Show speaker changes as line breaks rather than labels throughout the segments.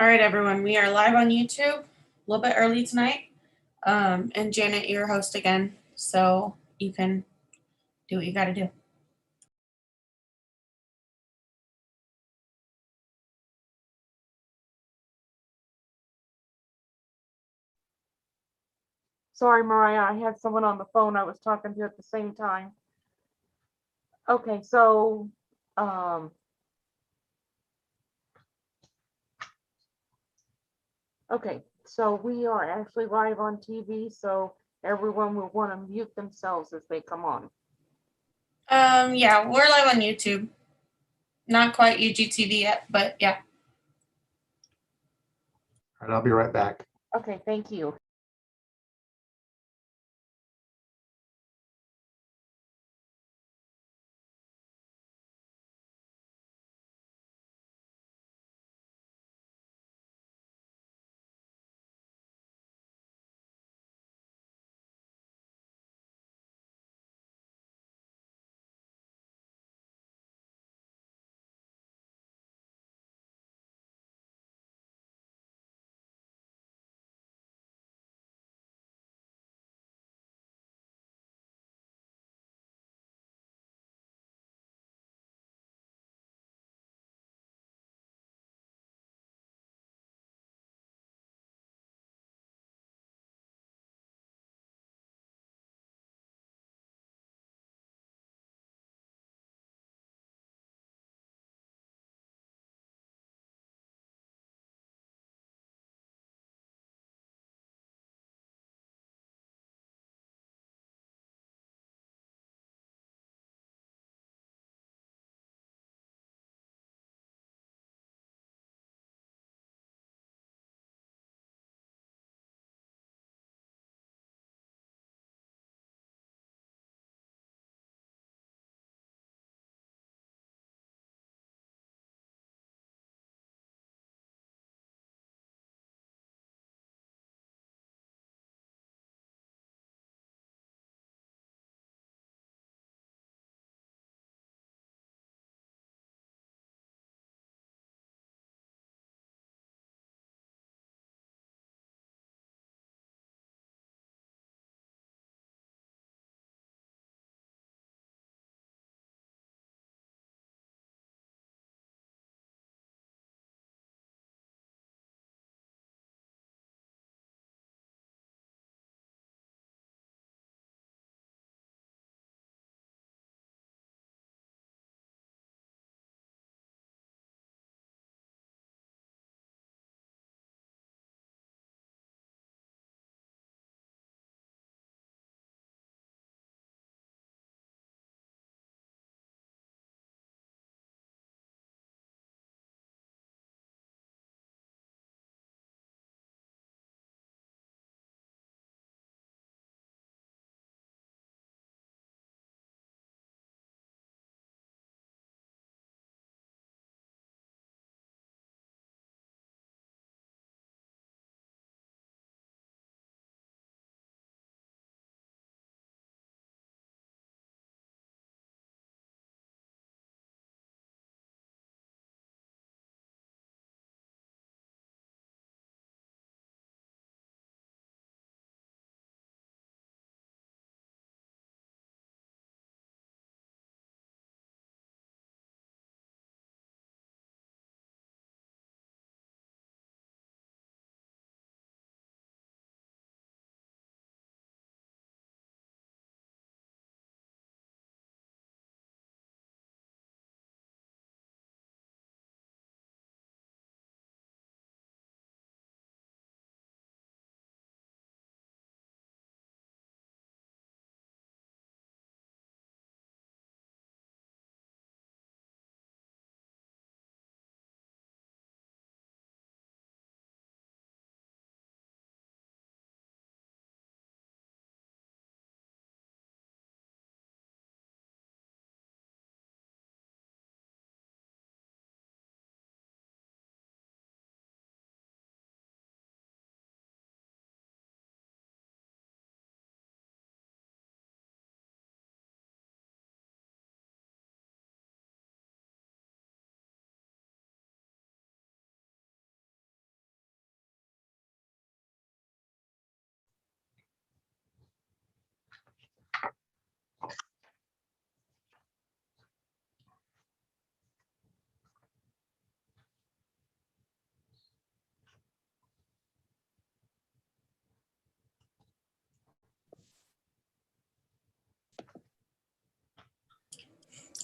All right, everyone, we are live on YouTube a little bit early tonight. And Janet, you're host again, so you can do what you got to do.
Sorry, Mariah, I had someone on the phone I was talking to at the same time. Okay, so, okay, so we are actually live on TV, so everyone will want to mute themselves as they come on.
Yeah, we're live on YouTube. Not quite UGTV yet, but yeah.
All right, I'll be right back.
Okay, thank you.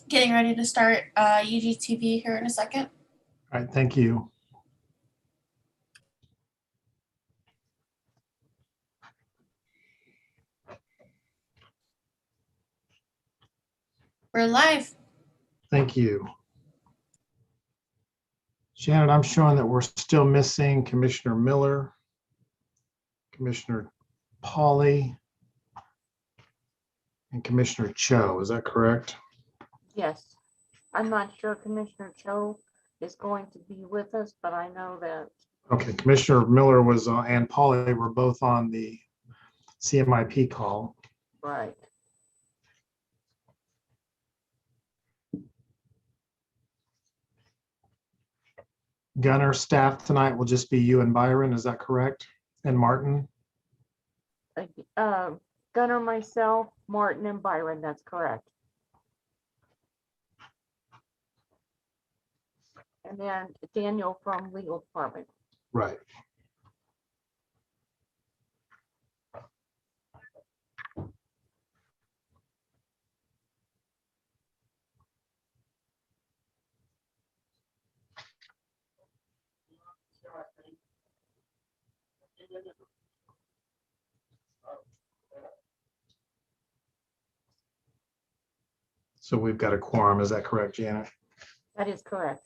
getting ready to start UGTV here in a second.
All right, thank you.
We're live.
Thank you. Shannon, I'm showing that we're still missing Commissioner Miller, Commissioner Pauly, and Commissioner Cho. Is that correct?
Yes, I'm not sure Commissioner Cho is going to be with us, but I know that,
Okay, Commissioner Miller was and Pauly were both on the CMIP call.
right.
Gunner staff tonight will just be you and Byron. Is that correct? And Martin?
Gunnar, myself, Martin, and Byron, that's correct. And then Daniel from legal department.
Right. So we've got a quorum. Is that correct, Janet?
That is correct.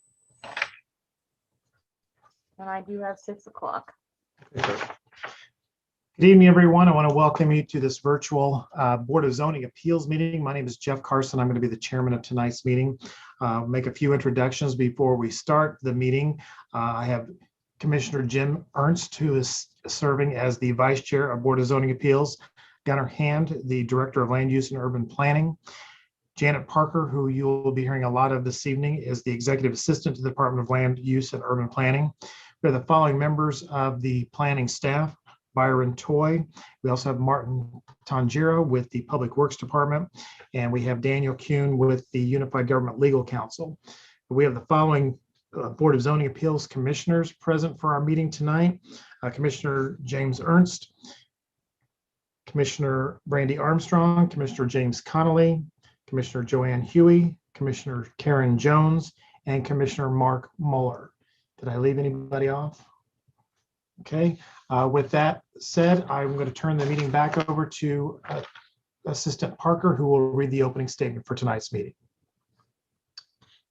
And I do have 6 o'clock.
Good evening, everyone. I want to welcome you to this virtual Board of Zoning Appeals meeting. My name is Jeff Carson. I'm going to be the chairman of tonight's meeting. Make a few introductions before we start the meeting. I have Commissioner Jim Ernst, who is serving as the vice chair of Board of Zoning Appeals. Gunnar Hand, the director of land use and urban planning. Janet Parker, who you will be hearing a lot of this evening, is the executive assistant to the Department of Land Use and Urban Planning. We have the following members of the planning staff: Byron Toy. We also have Martin Tangira with the Public Works Department, and we have Daniel Kuhn with the Unified Government Legal Counsel. We have the following Board of Zoning Appeals commissioners present for our meeting tonight: Commissioner James Ernst, Commissioner Brandy Armstrong, Commissioner James Connolly, Commissioner Joanne Huey, Commissioner Karen Jones, and Commissioner Mark Muller. Did I leave anybody off? Okay, with that said, I'm going to turn the meeting back over to Assistant Parker, who will read the opening statement for tonight's meeting.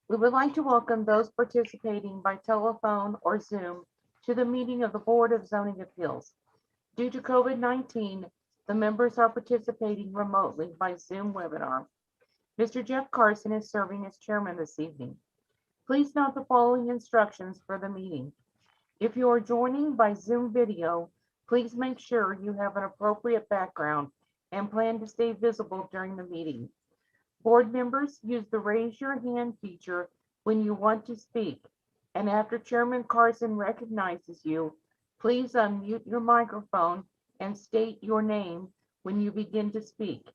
We would like to welcome those participating by telephone or Zoom to the meeting of the Board of Zoning Appeals. Due to COVID-19, the members are participating remotely by Zoom webinar. Mr. Jeff Carson is serving as chairman this evening. Please note the following instructions for the meeting. If you are joining by Zoom video, please make sure you have an appropriate background and plan to stay visible during the meeting. Board members, use the raise your hand feature when you want to speak, and after Chairman Carson recognizes you, please unmute your microphone and state your name when you begin to speak.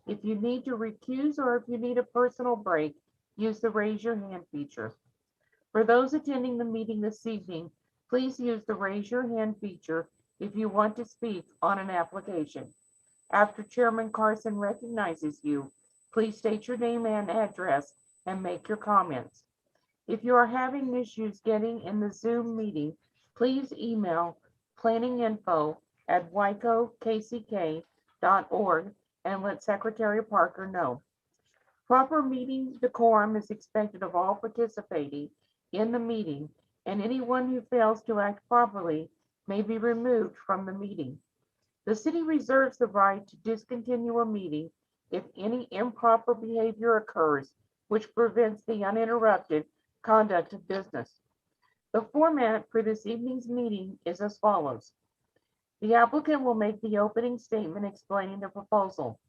If you need to recuse or if you need a personal break, use the raise your hand feature. For those attending the meeting this evening, please use the raise your hand feature if you want to speak on an application. After Chairman Carson recognizes you, please state your name and address and make your comments. If you are having issues getting in the Zoom meeting, please email planninginfo@wicokck.org and let Secretary Parker know. Proper meeting decorum is expected of all participating in the meeting, and anyone who fails to act properly may be removed from the meeting. The city reserves the right to discontinue a meeting if any improper behavior occurs which prevents the uninterrupted conduct of business. The format for this evening's meeting is as follows. The applicant will make the opening statement explaining the proposal.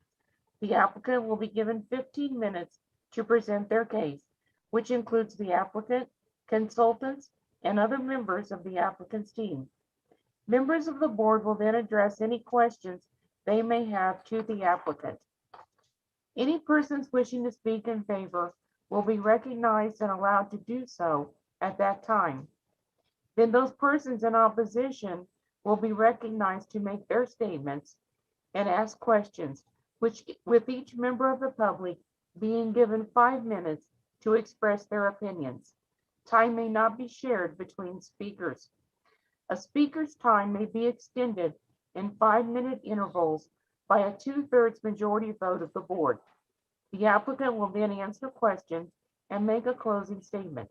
The applicant will be given 15 minutes to present their case, which includes the applicant, consultants, and other members of the applicant's team. Members of the board will then address any questions they may have to the applicant. Any persons wishing to speak in favor will be recognized and allowed to do so at that time. Then those persons in opposition will be recognized to make their statements and ask questions, which with each member of the public being given 5 minutes to express their opinions. Time may not be shared between speakers. A speaker's time may be extended in 5-minute intervals by a 2/3 majority vote of the board. The applicant will then answer questions and make a closing statement.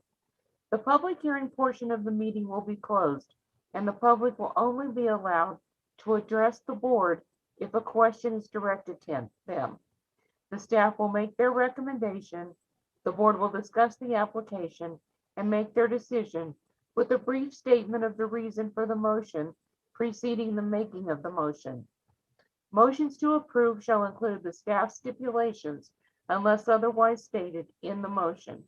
The public hearing portion of the meeting will be closed, and the public will only be allowed to address the board if a question is directed to them. The staff will make their recommendation. The board will discuss the application and make their decision with a brief statement of the reason for the motion preceding the making of the motion. Motions to approve shall include the staff stipulations unless otherwise stated in the motion.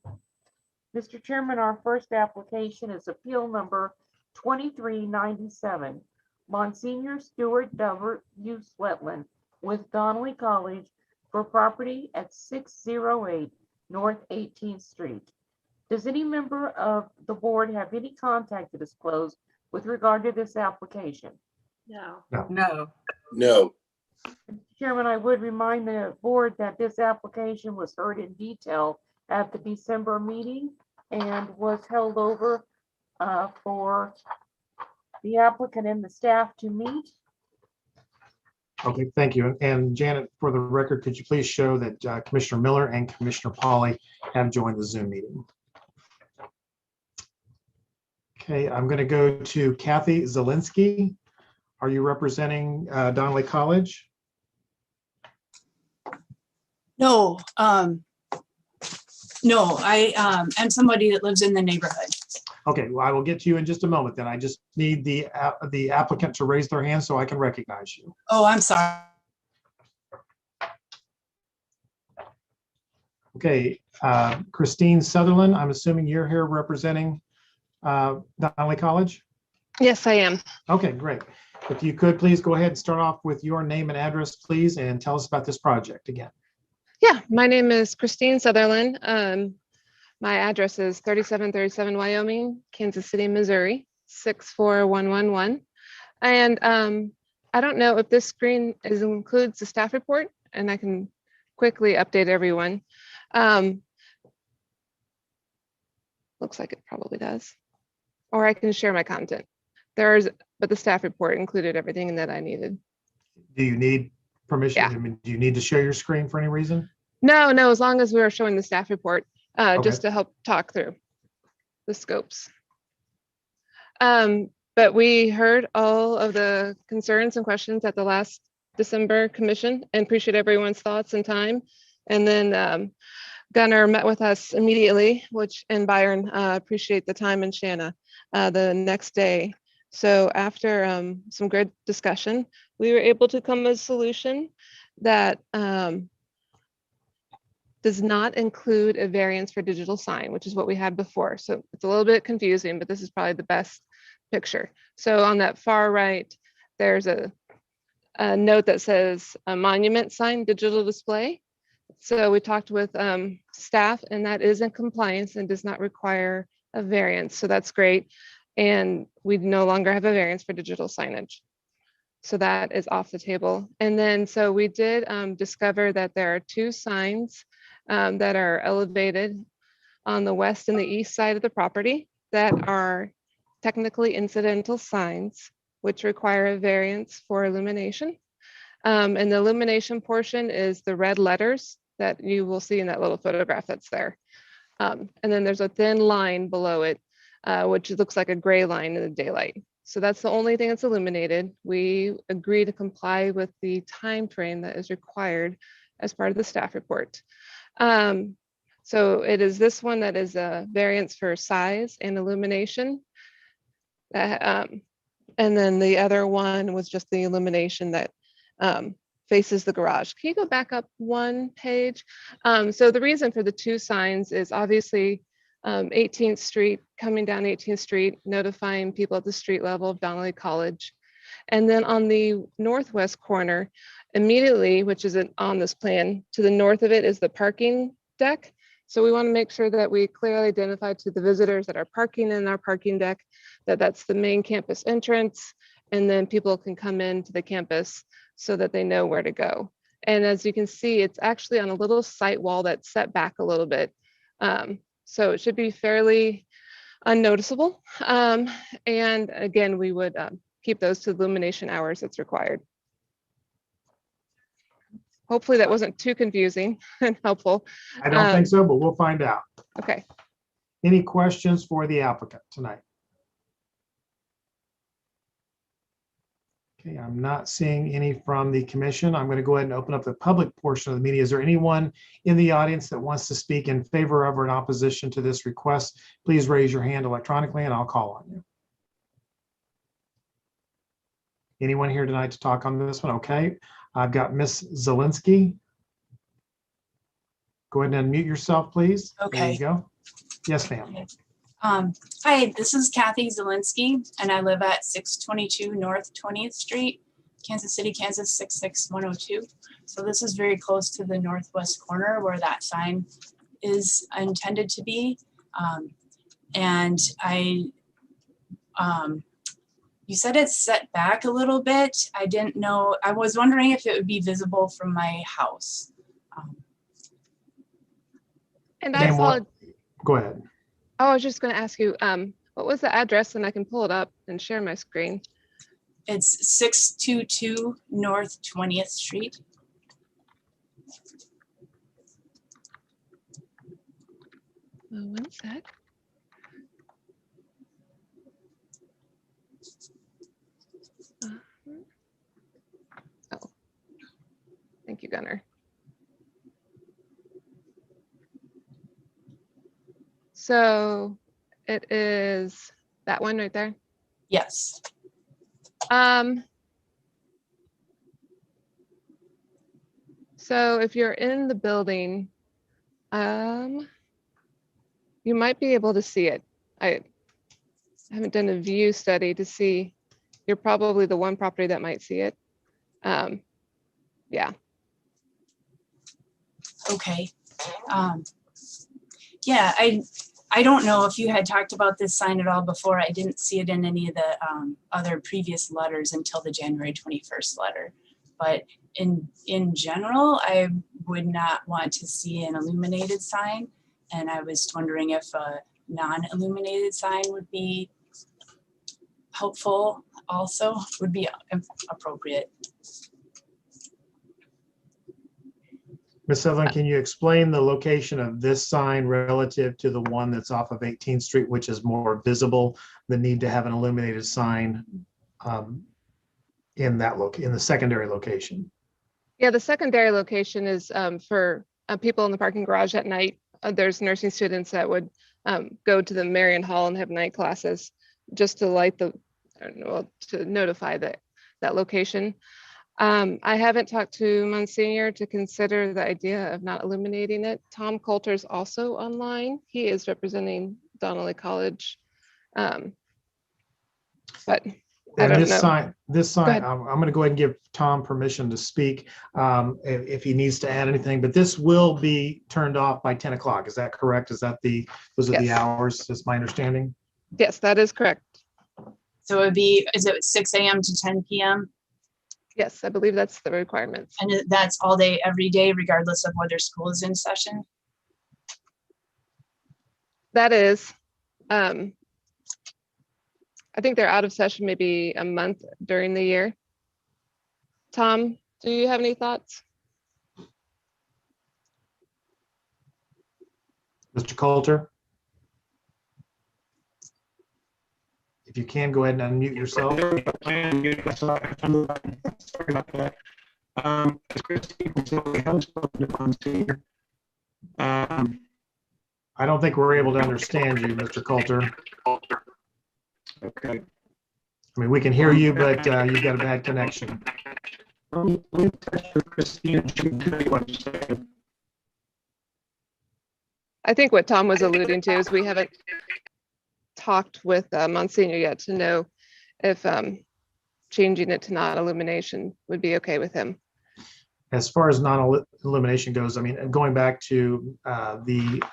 Mr. Chairman, our first application is appeal number 2397, Monsignor Stuart W. Sweatland with Donnelly College for property at 608 North 18th Street. Does any member of the board have any contact to disclose with regard to this application?
No.
No.
No.
Mr. Chairman, I would remind the board that this application was heard in detail at the December meeting and was held over for the applicant and the staff to meet.
Okay, thank you. And Janet, for the record, could you please show that Commissioner Miller and Commissioner Pauly have joined the Zoom meeting? Okay, I'm going to go to Kathy Zielinski. Are you representing Donnelly College?
No, no, I am somebody that lives in the neighborhood.
Okay, well, I will get to you in just a moment then. I just need the applicant to raise their hand so I can recognize you.
Oh, I'm sorry.
Okay, Christine Sutherland, I'm assuming you're here representing Donnelly College?
Yes, I am.
Okay, great. If you could, please go ahead and start off with your name and address, please, and tell us about this project again.
Yeah, my name is Christine Sutherland. My address is 3737 Wyoming, Kansas City, Missouri, 64111. And I don't know if this screen includes the staff report, and I can quickly update everyone. Looks like it probably does. Or I can share my content. But the staff report included everything that I needed.
Do you need permission?
Yeah.
I mean, do you need to share your screen for any reason?
No, as long as we are showing the staff report, just
Okay.
to help talk through the scopes. But we heard all of the concerns and questions at the last December commission and appreciate everyone's thoughts and time. And then Gunnar met with us immediately, and Byron, appreciate the time, and Shanna the next day. So after some good discussion, we were able to come with a solution that does not include a variance for digital sign, which is what we had before. So it's a little bit confusing, but this is probably the best picture. So on that far right, there's a note that says a monument sign digital display. So we talked with staff, and that is in compliance and does not require a variance. So that's great. And we no longer have a variance for digital signage. So that is off the table. And then, so we did discover that there are two signs that are elevated on the west and the east side of the property that are technically incidental signs, which require a variance for illumination. And the illumination portion is the red letters that you will see in that little photograph that's there. And then there's a thin line below it, which looks like a gray line in the daylight. So that's the only thing that's illuminated. We agree to comply with the time frame that is required as part of the staff report. So it is this one that is a variance for size and illumination. And then the other one was just the illumination that faces the garage. Can you go back up one page? So the reason for the two signs is obviously 18th Street, coming down 18th Street, notifying people at the street level of Donnelly College. And then on the northwest corner, immediately, which isn't on this plan, to the north of it is the parking deck. So we want to make sure that we clearly identify to the visitors that are parking in our parking deck, that that's the main campus entrance, and then people can come into the campus so that they know where to go. And as you can see, it's actually on a little site wall that's set back a little bit. So it should be fairly unnoticeable. And again, we would keep those to the illumination hours that's required. Hopefully that wasn't too confusing and helpful.
I don't think so, but we'll find out.
Okay.
Any questions for the applicant tonight? Okay, I'm not seeing any from the commission. I'm going to go ahead and open up the public portion of the meeting. Is there anyone in the audience that wants to speak in favor of or in opposition to this request? Please raise your hand electronically and I'll call on you. Anyone here tonight to talk on this one? Okay, I've got Miss Zielinski. Go ahead and unmute yourself, please. There
Okay.
you go. Yes, ma'am.
Hi, this is Kathy Zielinski, and I live at 622 North 20th Street, Kansas City, Kansas 66102. So this is very close to the northwest corner where that sign is intended to be. And you said it's set back a little bit. I didn't know, I was wondering if it would be visible from my house.
And I
Name
saw,
what? Go ahead.
oh, I was just going to ask you, what was the address? And I can pull it up and share my screen.
It's 622 North 20th Street.
One sec. Oh, thank you, Gunnar. So it is that one right there.
Yes.
So if you're in the building, you might be able to see it. I haven't done a view study to see. You're probably the one property that might see it. Yeah.
Okay. Yeah, I don't know if you had talked about this sign at all before. I didn't see it in any of the other previous letters until the January 21st letter. But in general, I would not want to see an illuminated sign. And I was wondering if a non-illuminated sign would be helpful also, would be appropriate.
Ms. Sutherland, can you explain the location of this sign relative to the one that's off of 18th Street, which is more visible, the need to have an illuminated sign in the secondary location?
Yeah, the secondary location is for people in the parking garage at night. There's nursing students that would go to the Marion Hall and have night classes just to light the, to notify that location. I haven't talked to Monsignor to consider the idea of not illuminating it. Tom Coulter's also online. He is representing Donnelly College. But I don't know.
This sign, I'm going to go ahead and give Tom permission to speak if he needs to add anything, but this will be turned off by 10 o'clock. Is that correct? Those are the hours, is my understanding?
Yes, that is correct.
So it would be, is it 6 a.m. to 10 p.m.?
Yes, I believe that's the requirements.
And that's all day, every day, regardless of whether school is in session?
That is. I think they're out of session maybe a month during the year. Tom, do you have any thoughts?
Mr. Coulter? If you can, go ahead and unmute yourself.
Sorry about that. As Christine said, we haven't spoken to Monsignor.
I don't think we're able to understand you, Mr. Coulter.
Okay.
I mean, we can hear you, but you've got a bad connection.
Let me touch with Christine and she can tell you what to say.
I think what Tom was alluding to is we haven't talked with Monsignor yet to know if changing it to non-illumination would be okay with him.
As far as non-illumination goes, I mean, going back to the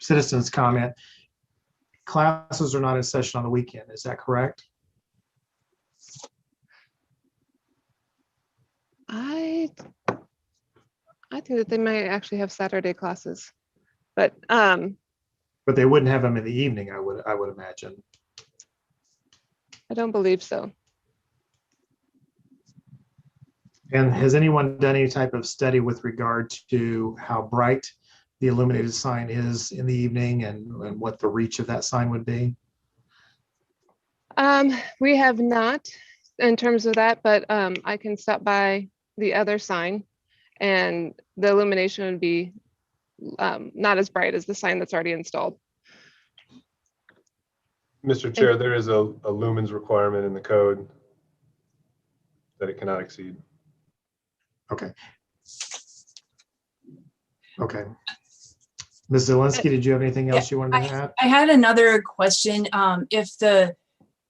citizens' comment, classes are not in session on the weekend. Is that correct?
I think that they might actually have Saturday classes, but
But they wouldn't have them in the evening, I would imagine.
I don't believe so.
And has anyone done any type of study with regard to how bright the illuminated sign is in the evening and what the reach of that sign would be?
We have not in terms of that, but I can stop by the other sign and the illumination would be not as bright as the sign that's already installed.
Mr. Chair, there is a lumens requirement in the code that it cannot exceed.
Okay. Okay. Ms. Zelinski, did you have anything else you wanted to add?
I had another question. If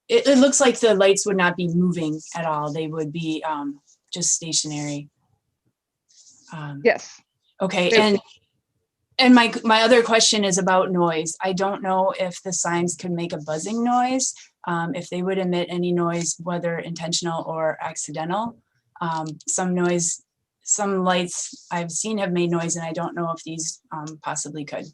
it looks like the lights would not be moving at all. They would be just stationary.
Yes.
Okay,
They-
and my other question is about noise. I don't know if the signs can make a buzzing noise, if they would emit any noise, whether intentional or accidental. Some lights I've seen have made noise, and I don't know if these possibly could.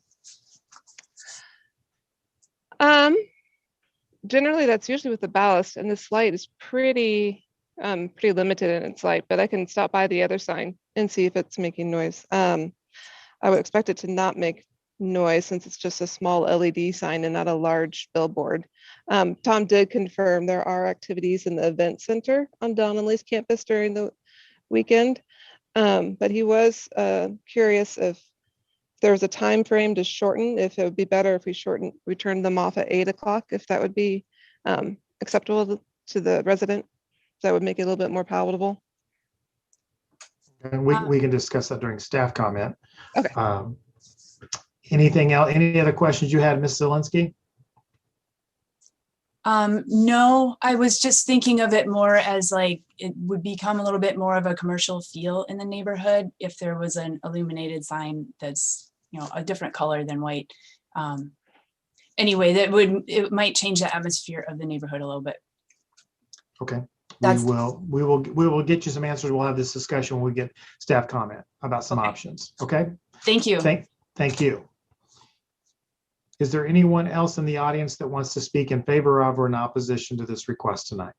Generally, that's usually with the ballast, and this light is pretty limited in its light, but I can stop by the other sign and see if it's making noise. I would expect it to not make noise since it's just a small LED sign and not a large billboard. Tom did confirm there are activities in the event center on Donnelly's campus during the weekend, but he was curious if there was a time frame to shorten, if it would be better if we turned them off at 8 o'clock, if that would be acceptable to the resident. That would make it a little bit more palatable.
And we can discuss that during staff comment.
Okay.
Anything else? Any other questions you had, Ms. Zelinski?
No, I was just thinking of it more as like it would become a little bit more of a commercial feel in the neighborhood if there was an illuminated sign that's, you know, a different color than white. Anyway, it might change the atmosphere of the neighborhood a little bit.
Okay.
That's-
We will get you some answers. We'll have this discussion when we get staff comment about some
Okay.
options. Okay.
Thank you.
Thank you. Is there anyone else in the audience that wants to speak in favor of or in opposition to this request tonight?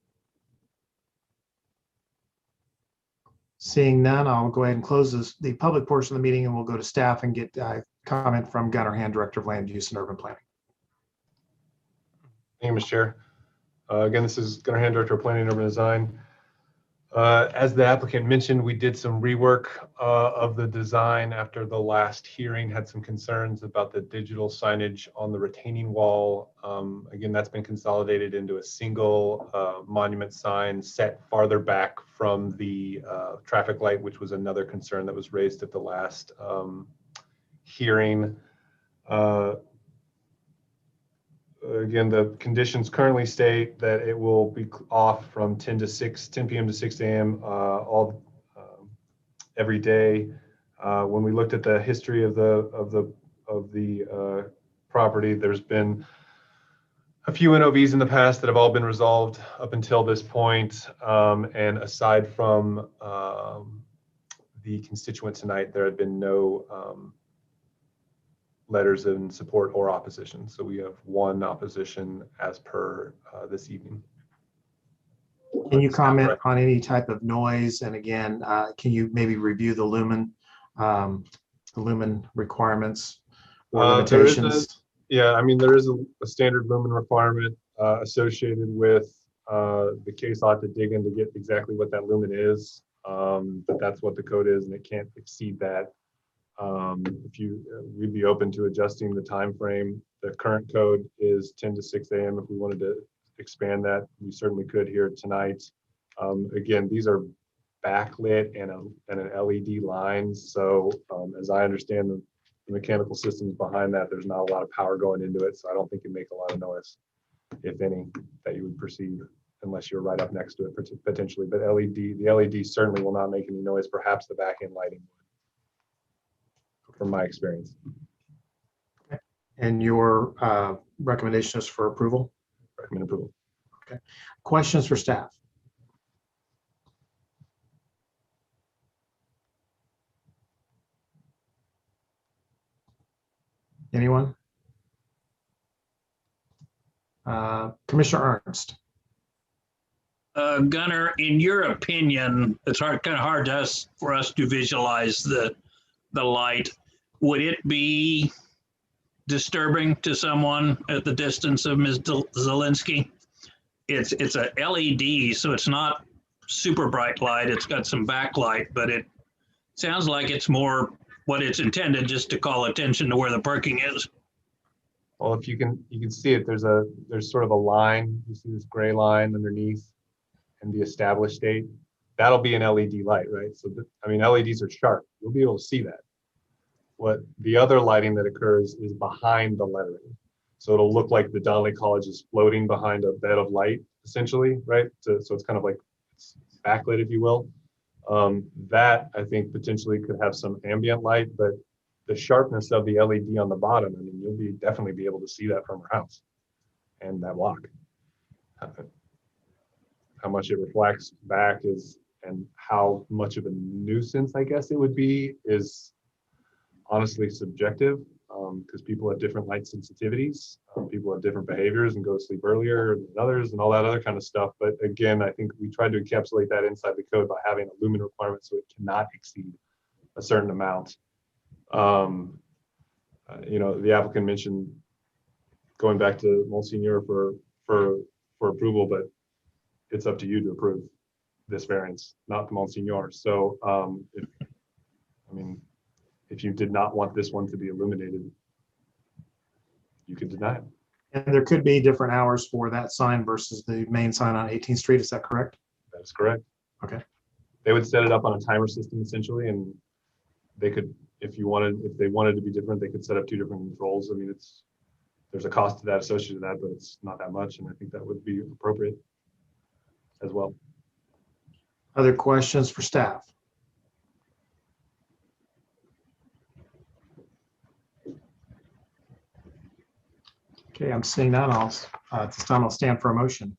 Seeing none, I'll go ahead and close the public portion of the meeting and we'll go to staff and get comment from Gunnar Hand, Director of Land Use and Urban Planning.
Thank you, Mr. Chair. Again, this is Gunnar Hand, Director of Planning and Urban Design. As the applicant mentioned, we did some rework of the design after the last hearing, had some concerns about the digital signage on the retaining wall. Again, that's been consolidated into a single monument sign set farther back from the traffic light, which was another concern that was raised at the last hearing. Again, the conditions currently state that it will be off from 10 p.m. to 6 a.m. Every day. When we looked at the history of the property, there's been a few NOVs in the past that have all been resolved up until this point. And aside from the constituent tonight, there had been no letters in support or opposition. So we have one opposition as per this evening.
Can you comment on any type of noise? And again, can you maybe review the lumen requirements or limitations?
Yeah, I mean, there is a standard lumen requirement associated with the case. I'll have to dig in to get exactly what that lumen is, but that's what the code is and it can't exceed that. We'd be open to adjusting the time frame. The current code is 10 to 6 a.m. If we wanted to expand that, we certainly could here tonight. Again, these are backlit and an LED line. So as I understand the mechanical systems behind that, there's not a lot of power going into it. So I don't think it'd make a lot of noise, if any, that you would perceive unless you're right up next to it potentially. But the LED certainly will not make any noise. Perhaps the back end lighting would, from my experience.
And your recommendation is for approval?
Recommend approval.
Okay. Questions for staff? Anyone? Commissioner Ernst.
Gunnar, in your opinion, it's kind of hard for us to visualize the light. Would it be disturbing to someone at the distance of Ms. Zielinski? It's a LED, so it's not super bright light. It's got some backlight, but it sounds like it's more what it's intended, just to call attention to where the parking is.
Well, if you can see it, there's sort of a line. You see this gray line underneath and the established date. That'll be an LED light, right? So, LEDs are sharp. You'll be able to see that. What the other lighting that occurs is behind the lettering. So it'll look like the Donnelly College is floating behind a bed of light, essentially, right? So it's kind of like it's backlit, if you will. That I think potentially could have some ambient light, but the sharpness of the LED on the bottom, you'll definitely be able to see that from her house and that block. How much it reflects back and how much of a nuisance, I guess it would be, is honestly subjective, because people have different light sensitivities. People have different behaviors and go to sleep earlier than others and all that other kind of stuff. But again, I think we tried to encapsulate that inside the code by having a lumen requirement so it cannot exceed a certain amount. The applicant mentioned going back to Monsignor for approval, but it's up to you to approve this variance, not the Monsignor. So if you did not want this one to be illuminated, you could deny it.
And there could be different hours for that sign versus the main sign on 18th Street. Is that correct?
That is correct.
Okay.
They would set it up on a timer system essentially, and they could, if they wanted to be different, they could set up two different controls. There's a cost to that associated with that, but it's not that much, and I think that would be appropriate as well.
Other questions for staff? Okay, I'm seeing none. At this time, I'll stand for a motion.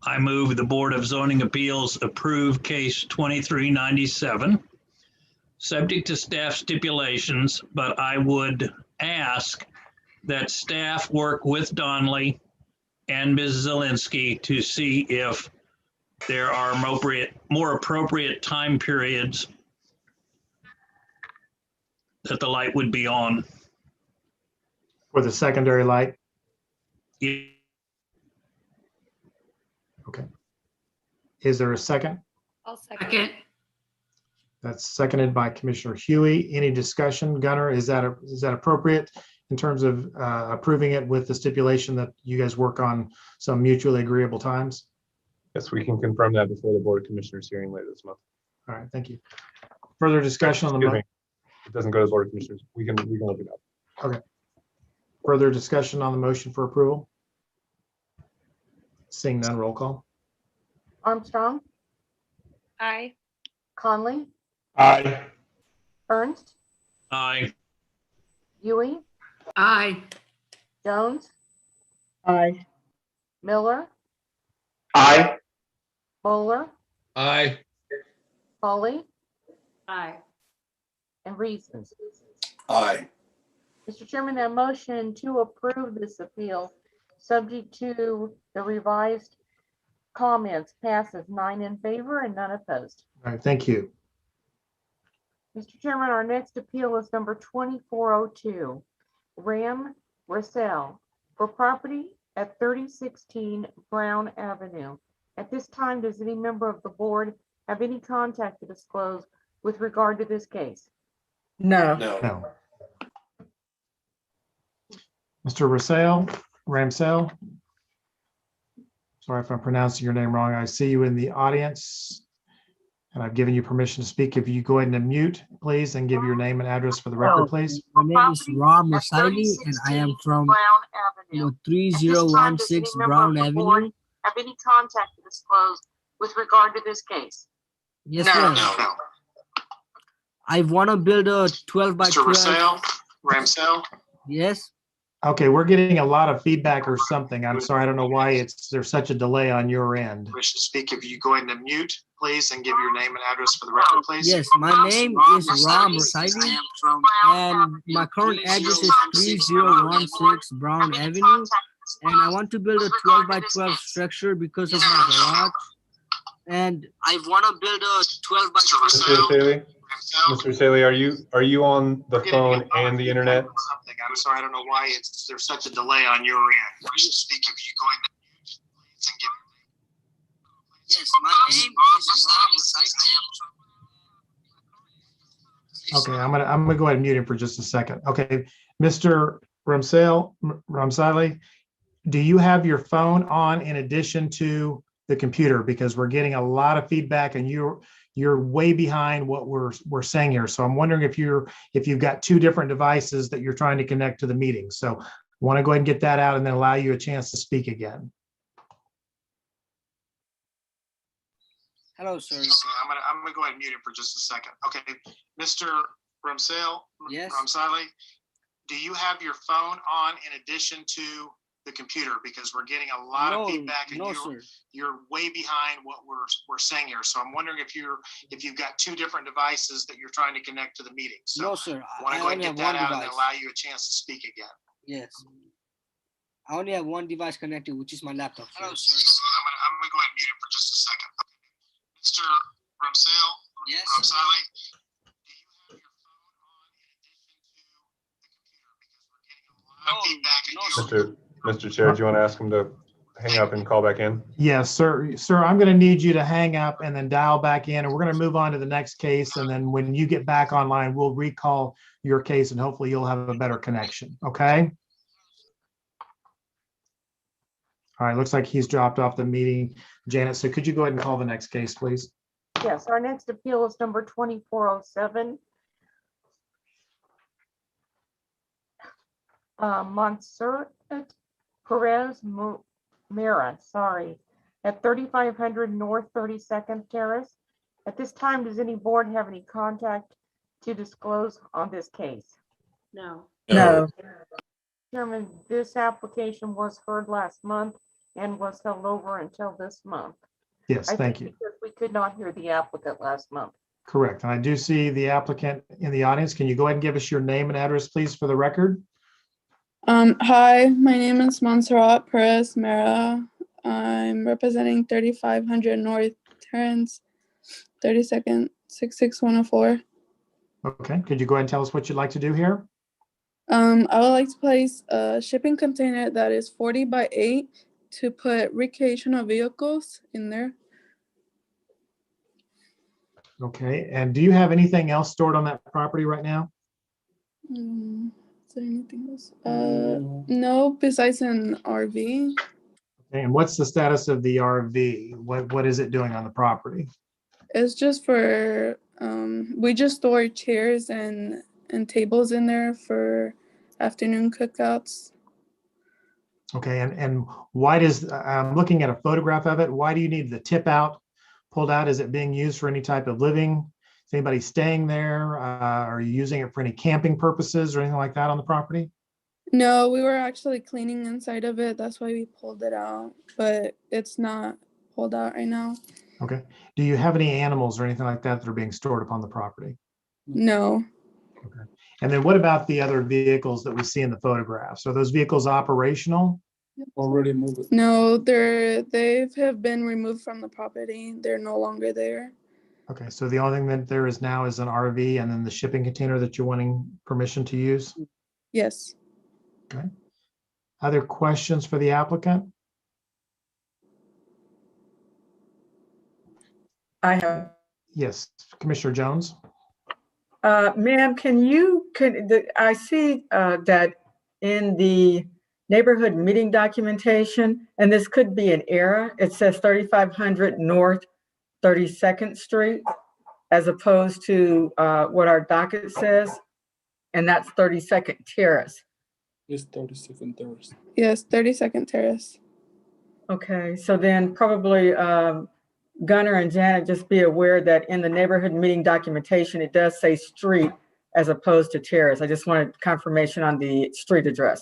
I move the Board of Zoning Appeals approve case 2397, subject to staff stipulations, but I would ask that staff work with Donnelly and Ms. Zielinski to see if there are more appropriate time periods that the light would be on.
For the secondary light?
Yeah.
Okay. Is there a second?
I'll second.
That's seconded by Commissioner Huey. Any discussion? Gunnar, is that appropriate in terms of approving it with the stipulation that you guys work on some mutually agreeable times?
Yes, we can confirm that before the Board of Commissioners hearing later this month.
All right, thank you. Further discussion on the
Excuse
motion?
me. It doesn't go to the Board of Commissioners. We can look it up.
Okay. Further discussion on the motion for approval? Seeing none, roll call.
Armstrong,
Aye.
Conley,
Aye.
Ernst,
Aye.
Huey,
Aye.
Jones,
Aye.
Miller,
Aye.
Bowler,
Aye.
Polly,
Aye.
and Reasons.
Aye.
Mr. Chairman, that motion to approve this appeal, subject to the revised comments, passes 9 in favor and none opposed.
All right, thank you.
Mr. Chairman, our next appeal is number 2402, Ram Russell, for property at 3016 Brown Avenue. At this time, does any member of the board have any contact to disclose with regard to this case?
No.
No. Mr. Ramsell. Sorry if I'm pronouncing your name wrong. I see you in the audience, and I've given you permission to speak. If you go ahead and unmute, please, and give your name and address for the record, please.
My name is Ram Rasali and I am from 3016 Brown Avenue.
Have any contact to disclose with regard to this case?
Yes, ma'am. I want to build a 12 by 12.
Ramsell?
Yes.
Okay, we're getting a lot of feedback or something. I'm sorry, I don't know why there's such a delay on your end. Wish to speak, if you go ahead and mute, please, and give your name and address for the record, please.
Yes, my name is Ram Musaidi, and my current address is 3016 Brown Avenue. And I want to build a 12 by 12 structure because of my garage. And I want to build a 12 by 12.
Mr. Saley, Mr. Saley, are you on the phone and the internet?
Something. I'm sorry, I don't know why there's such a delay on your end. Wish to speak, if you go ahead and mute, please, and give.
Yes, my name is Ram Musaidi.
Okay, I'm gonna go ahead and mute him for just a second. Okay, Mr. Ramsali, do you have your phone on in addition to the computer? Because we're getting a lot of feedback and you're way behind what we're saying here. So I'm wondering if you've got two different devices that you're trying to connect to the meeting. So I want to go ahead and get that out and then allow you a chance to speak again.
Hello, sir.
Okay, I'm gonna go ahead and mute him for just a second. Okay, Mr.
Yes.
Ramsali, do you have your phone on in addition to the computer? Because we're getting a lot of feedback and you're way behind what we're saying here. So I'm wondering if you've got two different devices that you're trying to connect to the meeting. So
No, sir.
I want to go ahead and get that out and then allow you a chance to speak again.
Yes. I only have one device connected, which is my laptop. Hello, sir.
I'm gonna go ahead and mute him for just a second. Okay. Mr.
Yes.
Ramsali, do you have your phone on in addition to the computer? Because we're getting a lot of feedback and
Mr. Chair, do you want to ask him to hang up and call back in?
Yes, sir. Sir, I'm going to need you to hang up and then dial back in, and we're going to move on to the next case. And then when you get back online, we'll recall your case and hopefully you'll have a better connection. Okay. All right. Looks like he's dropped off the meeting. Janet, so could you go ahead and call the next case, please?
Yes, our next appeal is number 2407. Montserrat Perez Mera, at 3500 North 32nd Terrace. At this time, does any board have any contact to disclose on this case?
No.
No.
Chairman, this application was heard last month and was held over until this month.
Yes,
I
thank
think
you.
because we could not hear the applicant last month.
Correct. And I do see the applicant in the audience. Can you go ahead and give us your name and address, please, for the record?
Hi, my name is Montserrat Perez Mera. I'm representing 3500 North Terrace, 32nd, 66104.
Okay. Could you go ahead and tell us what you'd like to do here?
I would like to place a shipping container that is 40 by 8 to put recreational vehicles in there.
Okay. And do you have anything else stored on that property right now?
Is there anything else? No, besides an RV.
Okay. And what's the status of the RV? What is it doing on the property?
It's just for, we just store chairs and tables in there for afternoon cookouts.
Okay. And why I'm looking at a photograph of it. Why do you need the tip out, pulled out? Is it being used for any type of living? Is anybody staying there? Are you using it for any camping purposes or anything like that on the property?
No, we were actually cleaning inside of it. That's why we pulled it out, but it's not pulled out right now.
Okay. Do you have any animals or anything like that are being stored upon the property?
No.
Okay. And then what about the other vehicles that we see in the photographs? Are those vehicles operational?
Already moved.
No, they have been removed from the property. They're no longer there.
Okay, so the only thing that there is now is an RV and then the shipping container that you're wanting permission to use?
Yes.
Okay. Other questions for the applicant?
I have.
Yes, Commissioner Jones.
Ma'am, I see that in the neighborhood meeting documentation, and this could be an error, it says 3500 North 32nd Street, as opposed to what our docket says, and that's 32nd Terrace.
It's 32nd Terrace.
Yes, 32nd Terrace.
Okay, so then probably Gunnar and Janet, just be aware that in the neighborhood meeting documentation, it does say street as opposed to terrace. I just wanted confirmation on the street address.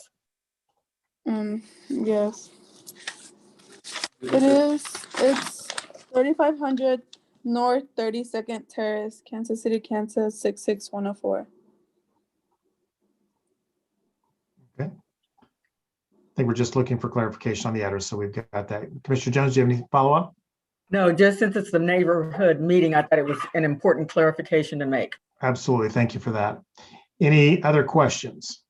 Yes. It's 3500 North 32nd Terrace, Kansas City, Kansas 66104.
Okay. I think we're just looking for clarification on the address, so we've got that. Commissioner Jones, do you have any follow-up?
No, just since it's the neighborhood meeting, I thought it was an important clarification to make.
Absolutely. Thank you for that. Any other questions?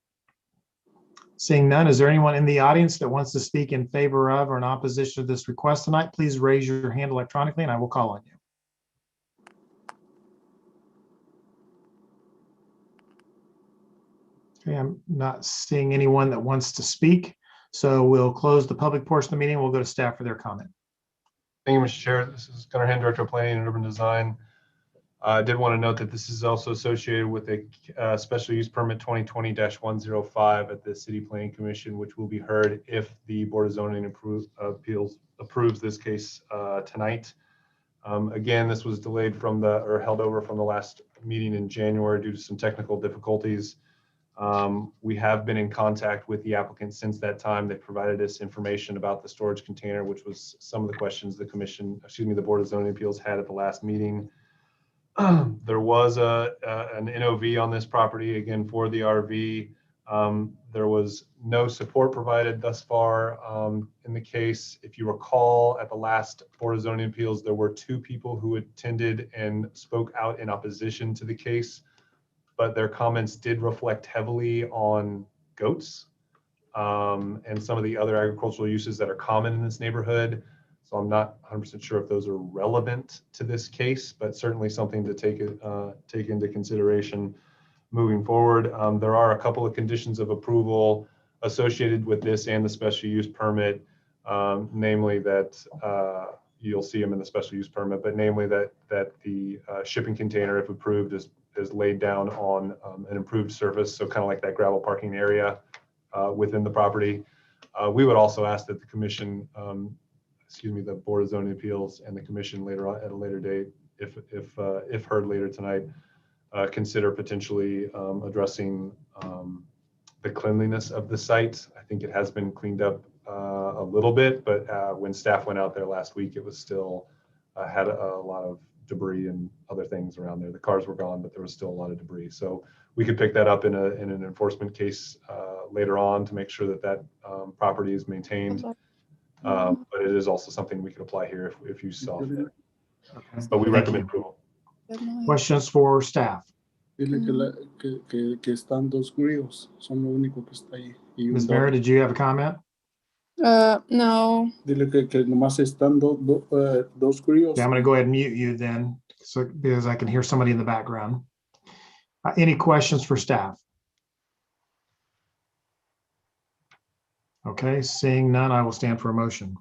Seeing none, is there anyone in the audience that wants to speak in favor of or in opposition to this request tonight? Please raise your hand electronically and I will call on you. Okay, I'm not seeing anyone that wants to speak. So we'll close the public portion of the meeting. We'll go to staff for their comment.
Thank you, Mr. Chair. This is Gunnar Hand, Director of Planning and Urban Design. I did want to note that this is also associated with a special use permit 2020-105 at the City Planning Commission, which will be heard if the Board of Zoning Appeals approves this case tonight. Again, this was delayed or held over from the last meeting in January due to some technical difficulties. We have been in contact with the applicant since that time. They provided us information about the storage container, which was some of the questions the Board of Zoning Appeals had at the last meeting. There was an NOV on this property, again, for the RV. There was no support provided thus far in the case. If you recall, at the last Board of Zoning Appeals, there were 2 people who attended and spoke out in opposition to the case, but their comments did reflect heavily on goats and some of the other agricultural uses that are common in this neighborhood. So I'm not 100% sure if those are relevant to this case, but certainly something to take into consideration moving forward. There are a couple of conditions of approval associated with this and the special use permit, namely that you'll see them in the special use permit, but namely that the shipping container, if approved, is laid down on an improved surface, so kind of like that gravel parking area within the property. We would also ask that the commission, the Board of Zoning Appeals and the commission later on at a later date, if heard later tonight, consider potentially addressing the cleanliness of the site. I think it has been cleaned up a little bit, but when staff went out there last week, it was still had a lot of debris and other things around there. The cars were gone, but there was still a lot of debris. So we could pick that up in an enforcement case later on to make sure that property is maintained. But it is also something we could apply here if you saw fit. But we recommend approval.
Questions for staff?
Dile que están 2 grillos, son lo único que está ahí.
Ms. Mara, did you have a comment?
No.
Dile que nomás están 2 grillos.
Yeah, I'm going to go ahead and mute you then, because I can hear somebody in the background. Any questions for staff? Okay, seeing none, I will stand for a motion.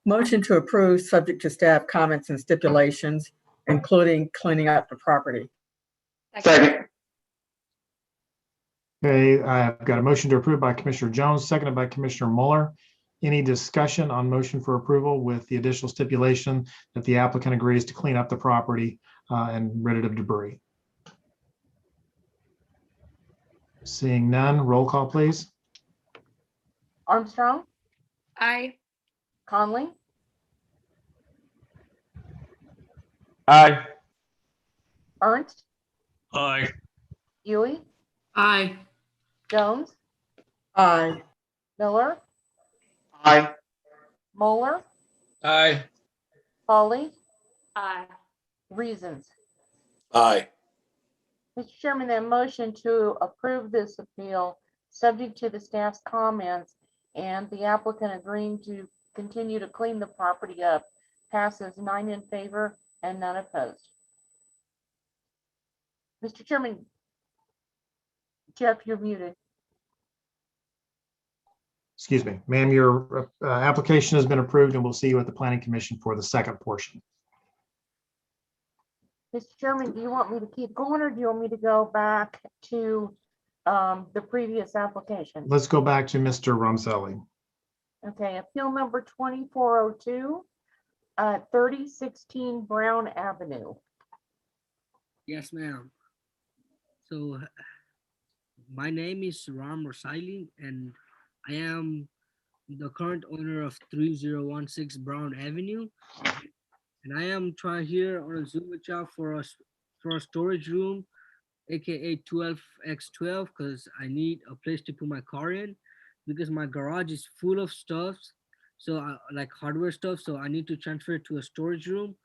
Motion to approve, subject to staff comments and stipulations, including cleaning up the property.
Second.
Okay, I've got a motion to approve by Commissioner Jones, seconded by Commissioner Mueller. Any discussion on motion for approval with the additional stipulation that the applicant agrees to clean up the property and rid it of debris? Seeing none, roll call, please.
Armstrong,
Aye.
Conley,
Aye.
Ernst,
Aye.
Huey,
Aye.
Jones,
Aye.
Miller,
Aye.
Moeller,
Aye.
Foley,
Aye.
Reasons.
Aye.
Mr. Chairman, that motion to approve this appeal, subject to the staff's comments and the applicant agreeing to continue to clean the property up, passes 9 in favor and none opposed. Mr. Chairman, Jeff, you're muted.
Excuse me, ma'am, your application has been approved and we'll see you at the Planning Commission for the second portion.
Mr. Chairman, do you want me to keep going or do you want me to go back to the previous application?
Let's go back to Mr. Rumselli.
Okay, appeal number 2402, 3016 Brown Avenue.
Yes, ma'am. So my name is Ram Rasaili, and I am the current owner of 3016 Brown Avenue. And I am trying here on a Zoom with y'all for a storage room, aka 12x12, because I need a place to put my car in because my garage is full of stuff. So like hardware stuff. So I need to transfer it to a storage room.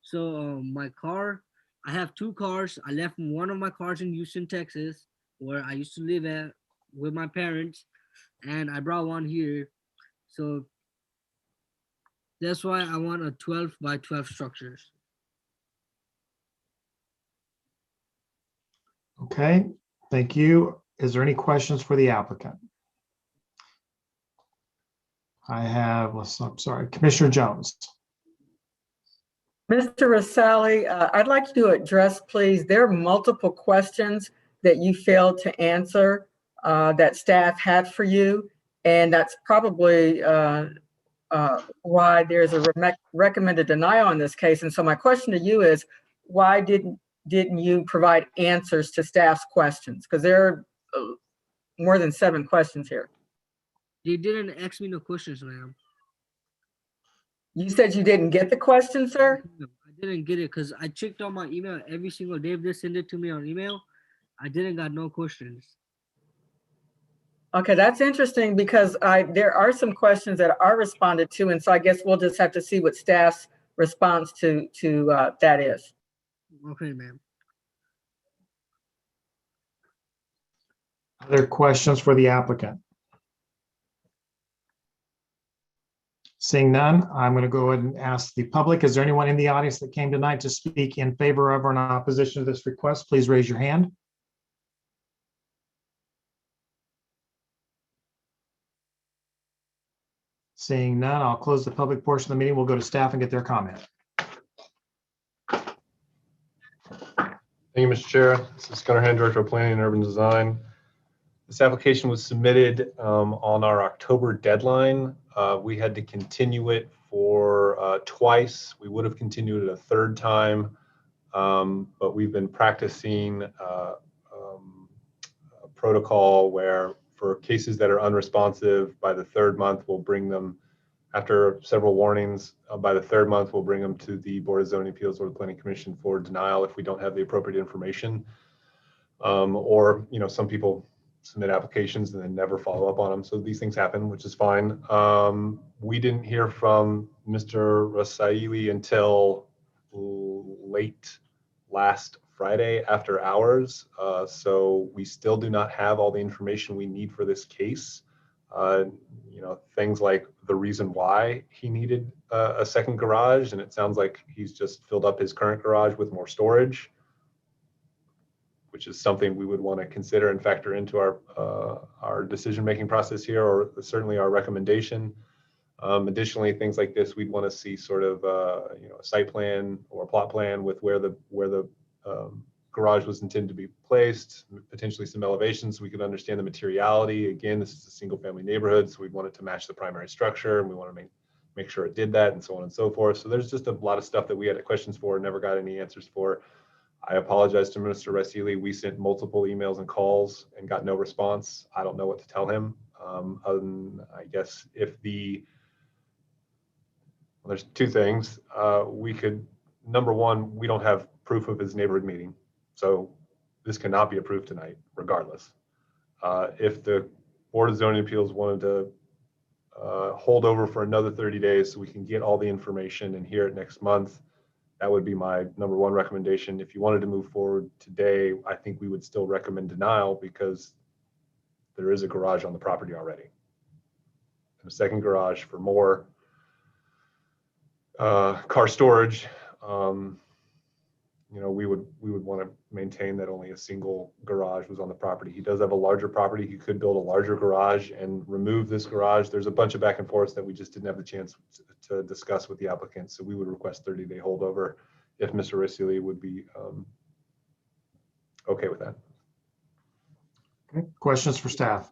So my car, I have two cars. I left one of my cars in Houston, Texas, where I used to live at with my parents, and I brought one here. So that's why I want a 12 by 12 structures.
Okay, thank you. Is there any questions for the applicant? I'm sorry, Commissioner Jones.
Mr. Rasali, I'd like you to address, please, there are multiple questions that you failed to answer that staff had for you, and that's probably why there's a recommended denial in this case. And so my question to you is, why didn't you provide answers to staff's questions? Because there are more than 7 questions here.
They didn't ask me no questions, ma'am.
You said you didn't get the question, sir?
No, I didn't get it because I checked on my email every single day. If they send it to me on email, I didn't got no questions.
Okay, that's interesting because there are some questions that are responded to, and so I guess we'll just have to see what staff's response to that is.
Okay, ma'am.
Other questions for the applicant? Seeing none, I'm going to go ahead and ask the public. Is there anyone in the audience that came tonight to speak in favor of or in opposition to this request? Please raise your hand. Seeing none, I'll close the public portion of the meeting. We'll go to staff and get their comment.
Thank you, Mr. Chair. This is Gunnar Hand, Director of Planning and Urban Design. This application was submitted on our October deadline. We had to continue it for twice. We would have continued it a third time, but we've been practicing a protocol where for cases that are unresponsive, by the third month, we'll bring them, after several warnings, by the third month, we'll bring them to the Board of Zoning Appeals or the Planning Commission for denial if we don't have the appropriate information. Or, some people submit applications and then never follow up on them. So these things happen, which is fine. We didn't hear from Mr. Rasaili until late last Friday after hours. So we still do not have all the information we need for this case. Things like the reason why he needed a second garage, and it sounds like he's just filled up his current garage with more storage, which is something we would want to consider and factor into our decision-making process here, or certainly our recommendation. Additionally, things like this, we'd want to see sort of a site plan or a plot plan with where the garage was intended to be placed, potentially some elevations so we could understand the materiality. Again, this is a single-family neighborhood, so we want it to match the primary structure, and we want to make sure it did that, and so on and so forth. So there's just a lot of stuff that we had questions for, never got any answers for. I apologize to Mr. Rasaili. We sent multiple emails and calls and got no response. I don't know what to tell him. Other than, I guess, there's two things. We could, number one, we don't have proof of his neighborhood meeting. So this cannot be approved tonight, regardless. If the Board of Zoning Appeals wanted to hold over for another 30 days so we can get all the information and hear it next month, that would be my number one recommendation. If you wanted to move forward today, I think we would still recommend denial because there is a garage on the property already. And a second garage for more car storage. We would want to maintain that only a single garage was on the property. He does have a larger property. He could build a larger garage and remove this garage. There's a bunch of back and forth that we just didn't have the chance to discuss with the applicant. So we would request 30-day holdover if Mr. Rasaili would be okay with that.
Okay. Questions for staff?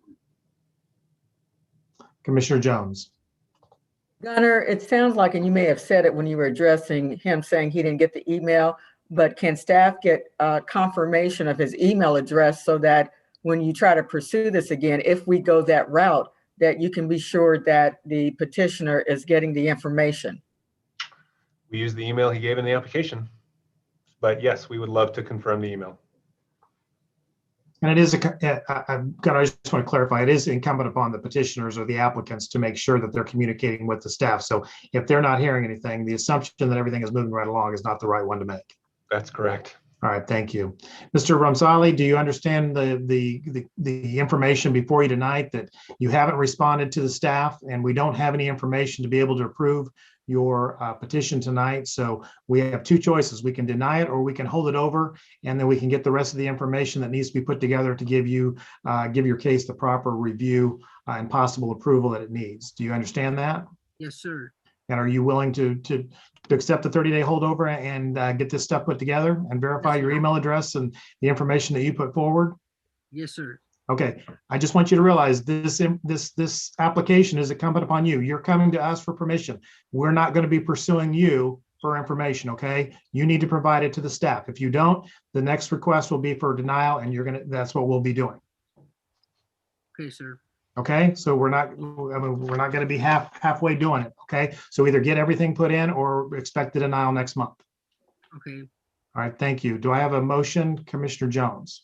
Commissioner Jones.
Gunnar, it sounds like, and you may have said it when you were addressing him saying he didn't get the email, but can staff get confirmation of his email address so that when you try to pursue this again, if we go that route, that you can be sure that the petitioner is getting the information?
We use the email he gave in the application. But yes, we would love to confirm the email.
And it is, I just want to clarify, it is incumbent upon the petitioners or the applicants to make sure that they're communicating with the staff. So if they're not hearing anything, the assumption that everything is moving right along is not the right one to make.
That's correct.
All right, thank you. Mr. Ramsali, do you understand the information before you tonight, that you haven't responded to the staff and we don't have any information to be able to approve your petition tonight? So we have two choices. We can deny it or we can hold it over, and then we can get the rest of the information that needs to be put together to give you, give your case the proper review and possible approval that it needs. Do you understand that?
Yes, sir.
And are you willing to accept the 30-day holdover and get this stuff put together and verify your email address and the information that you put forward?
Yes, sir.
Okay, I just want you to realize this application is incumbent upon you. You're coming to us for permission. We're not going to be pursuing you for information, okay? You need to provide it to the staff. If you don't, the next request will be for denial, and that's what we'll be doing.
Okay, sir.
Okay, so we're not going to be halfway doing it, okay? So either get everything put in or expect the denial next month.
Okay.
All right, thank you. Do I have a motion, Commissioner Jones?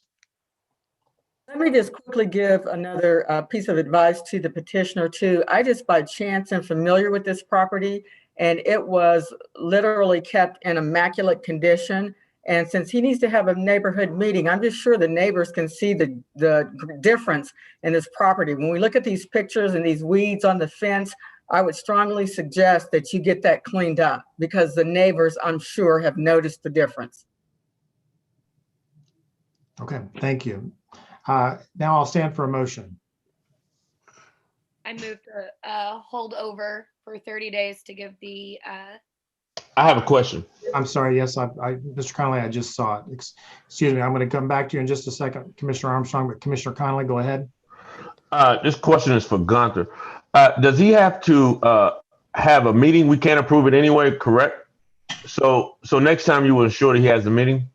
Let me just quickly give another piece of advice to the petitioner too. I just by chance am familiar with this property, and it was literally kept in immaculate condition. And since he needs to have a neighborhood meeting, I'm just sure the neighbors can see the difference in this property. When we look at these pictures and these weeds on the fence, I would strongly suggest that you get that cleaned up, because the neighbors, I'm sure, have noticed the difference.
Okay, thank you. Now I'll stand for a motion.
I move to hold over for 30 days to give the
I have a question.
I'm sorry. Yes, Mr. Connolly, I just saw it. Excuse me. I'm going to come back to you in just a second, Commissioner Armstrong, but Commissioner Connolly, go ahead.
This question is for Gunther. Does he have to have a meeting? We can't approve it anyway, correct? So next time you will ensure that he has a meeting?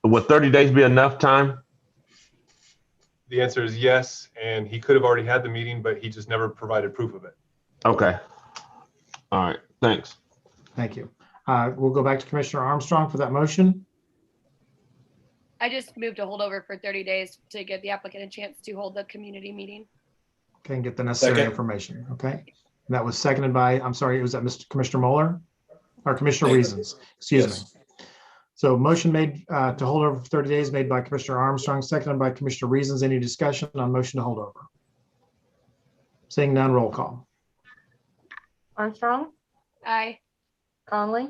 Would 30 days be enough time?
The answer is yes, and he could have already had the meeting, but he just never provided proof of it.
Okay. All right, thanks.
Thank you. We'll go back to Commissioner Armstrong for that motion.
I just moved to hold over for 30 days to give the applicant a chance to hold the community meeting.
Okay, and get the necessary information. Okay. And that was seconded by, I'm sorry, was that Mr. Commissioner Moeller or Commissioner Reasons? Excuse me. So motion made to hold over for 30 days made by Commissioner Armstrong, seconded by Commissioner Reasons. Any discussion on motion to hold over? Seeing none, roll call.
Armstrong,
Aye.
Conley,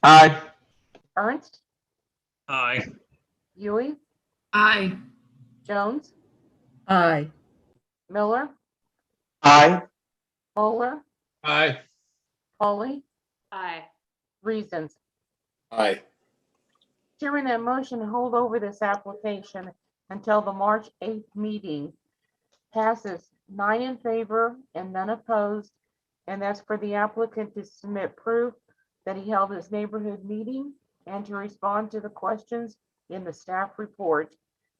Aye.
Ernst,
Aye.
Yui,
Aye.
Jones,
Aye.
Miller,
Aye.
Moeller,
Aye.
Foley,
Aye.
Reasons.
Aye.
Chairman, that motion to hold over this application until the March 8th meeting passes 9 in favor and none opposed. And that's for the applicant to submit proof that he held his neighborhood meeting and to respond to the questions in the staff report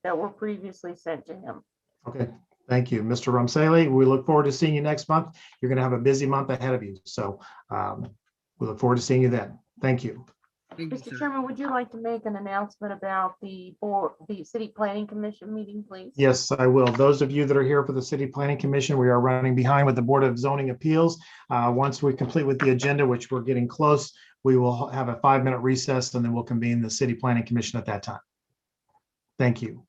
that were previously sent to him.
Okay, thank you. Mr. Rumsali, we look forward to seeing you next month. You're going to have a busy month ahead of you. So we look forward to seeing you then. Thank you.
Mr. Chairman, would you like to make an announcement about the City Planning Commission meeting, please?
Yes, I will. Those of you that are here for the City Planning Commission, we are running behind with the Board of Zoning Appeals. Once we complete with the agenda, which we're getting close, we will have a 5-minute recess and then we'll convene the City Planning Commission at that time. Thank you.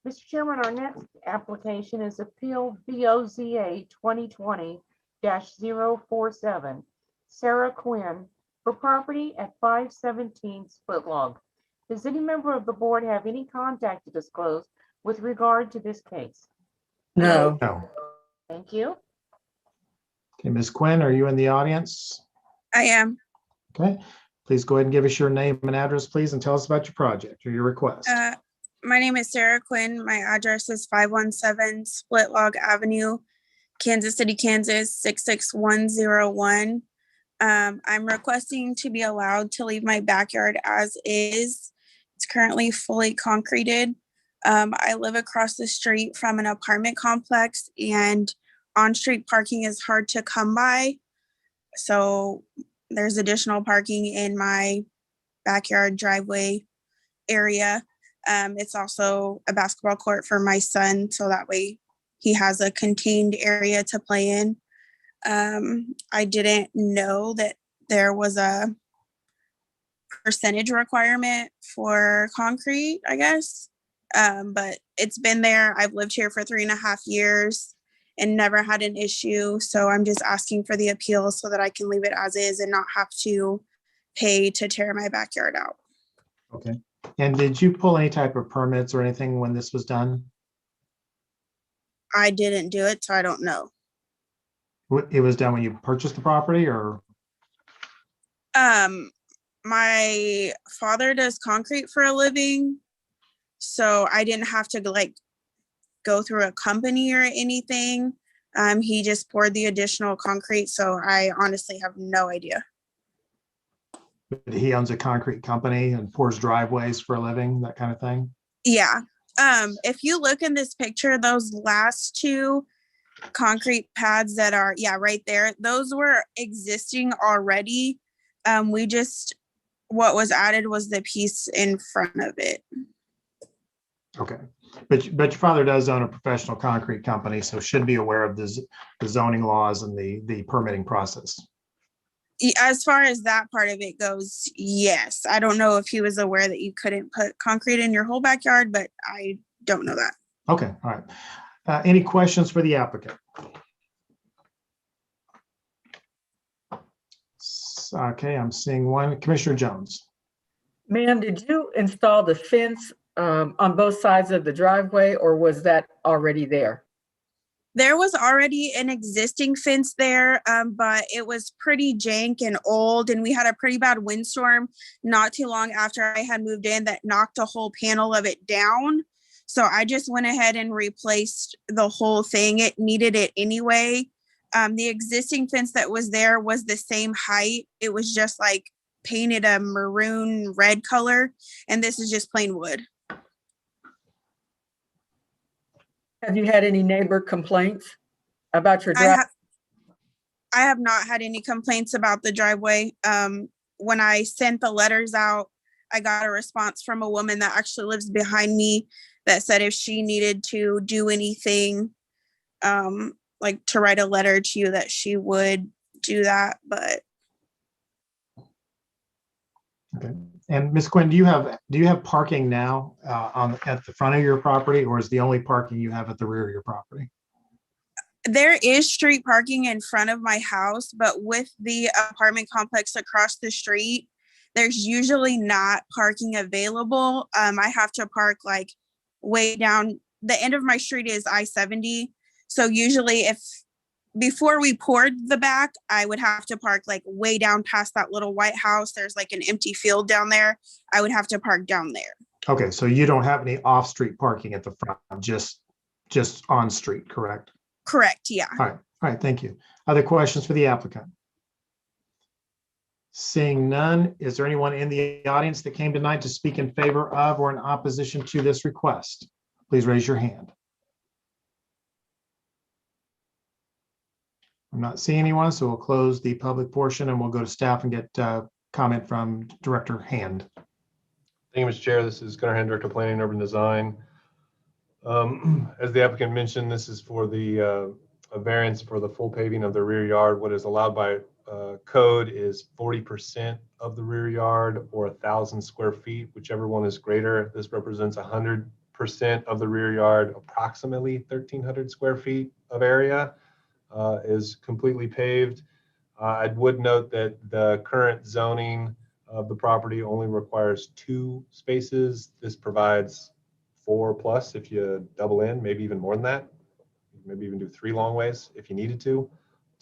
Mr. Chairman, our next application is Appeal BOZA 2020-047, Sarah Quinn, for property at 517 Split Log. Does any member of the board have any contact to disclose with regard to this case?
No.
No.
Thank you.
Okay, Ms. Quinn, are you in the audience?
I am.
Okay, please go ahead and give us your name and address, please, and tell us about your project or your request.
My name is Sarah Quinn. My address is 517 Split Log Avenue, Kansas City, Kansas 66101.
I'm requesting to be allowed to leave my backyard as is. It's currently fully concreted. I live across the street from an apartment complex, and on-street parking is hard to come by. So there's additional parking in my backyard driveway area. It's also a basketball court for my son, so that way he has a contained area to play in. I didn't know that there was a percentage requirement for concrete, I guess. But it's been there. I've lived here for 3.5 years and never had an issue. So I'm just asking for the appeal so that I can leave it as is and not have to pay to tear my backyard out.
Okay. And did you pull any type of permits or anything when this was done?
I didn't do it, so I don't know.
It was done when you purchased the property, or?
My father does concrete for a living, so I didn't have to like go through a company or anything. He just poured the additional concrete, so I honestly have no idea.
He owns a concrete company and pours driveways for a living, that kind of thing?
Yeah. If you look in this picture, those last two concrete pads that are, yeah, right there, those were existing already. What was added was the piece in front of it.
Okay. But your father does own a professional concrete company, so should be aware of the zoning laws and the permitting process.
As far as that part of it goes, yes. I don't know if he was aware that you couldn't put concrete in your whole backyard, but I don't know that.
Okay, all right. Any questions for the applicant? Okay, I'm seeing one. Commissioner Jones.
Ma'am, did you install the fence on both sides of the driveway, or was that already there?
There was already an existing fence there, but it was pretty jank and old, and we had a pretty bad windstorm not too long after I had moved in that knocked a whole panel of it down. So I just went ahead and replaced the whole thing. It needed it anyway. The existing fence that was there was the same height. It was just like painted a maroon red color, and this is just plain wood.
Have you had any neighbor complaints about your driveway?
I have not had any complaints about the driveway. When I sent the letters out, I got a response from a woman that actually lives behind me that said if she needed to do anything, like to write a letter to you, that she would do that. But
okay. And Ms. Quinn, do you have parking now at the front of your property, or is the only parking you have at the rear of your property?
there is street parking in front of my house, but with the apartment complex across the street, there's usually not parking available. I have to park like way down. The end of my street is I-70. So usually before we poured the back, I would have to park like way down past that little white house. There's like an empty field down there. I would have to park down there.
Okay, so you don't have any off-street parking at the front, just on street, correct?
Correct, yeah.
All right, thank you. Other questions for the applicant? Seeing none, is there anyone in the audience that came tonight to speak in favor of or in opposition to this request? Please raise your hand. I'm not seeing anyone, so we'll close the public portion and we'll go to staff and get comment from Director Hand.
Thank you, Mr. Chair. This is Gunnar Hand, Director of Planning and Urban Design. As the applicant mentioned, this is for the a variance for the full paving of the rear yard. What is allowed by code is 40% of the rear yard or 1,000 square feet, whichever one is greater. This represents 100% of the rear yard, approximately 1,300 square feet of area is completely paved. I would note that the current zoning of the property only requires 2 spaces. This provides 4+ if you double in, maybe even more than that. Maybe even do 3 long ways if you needed to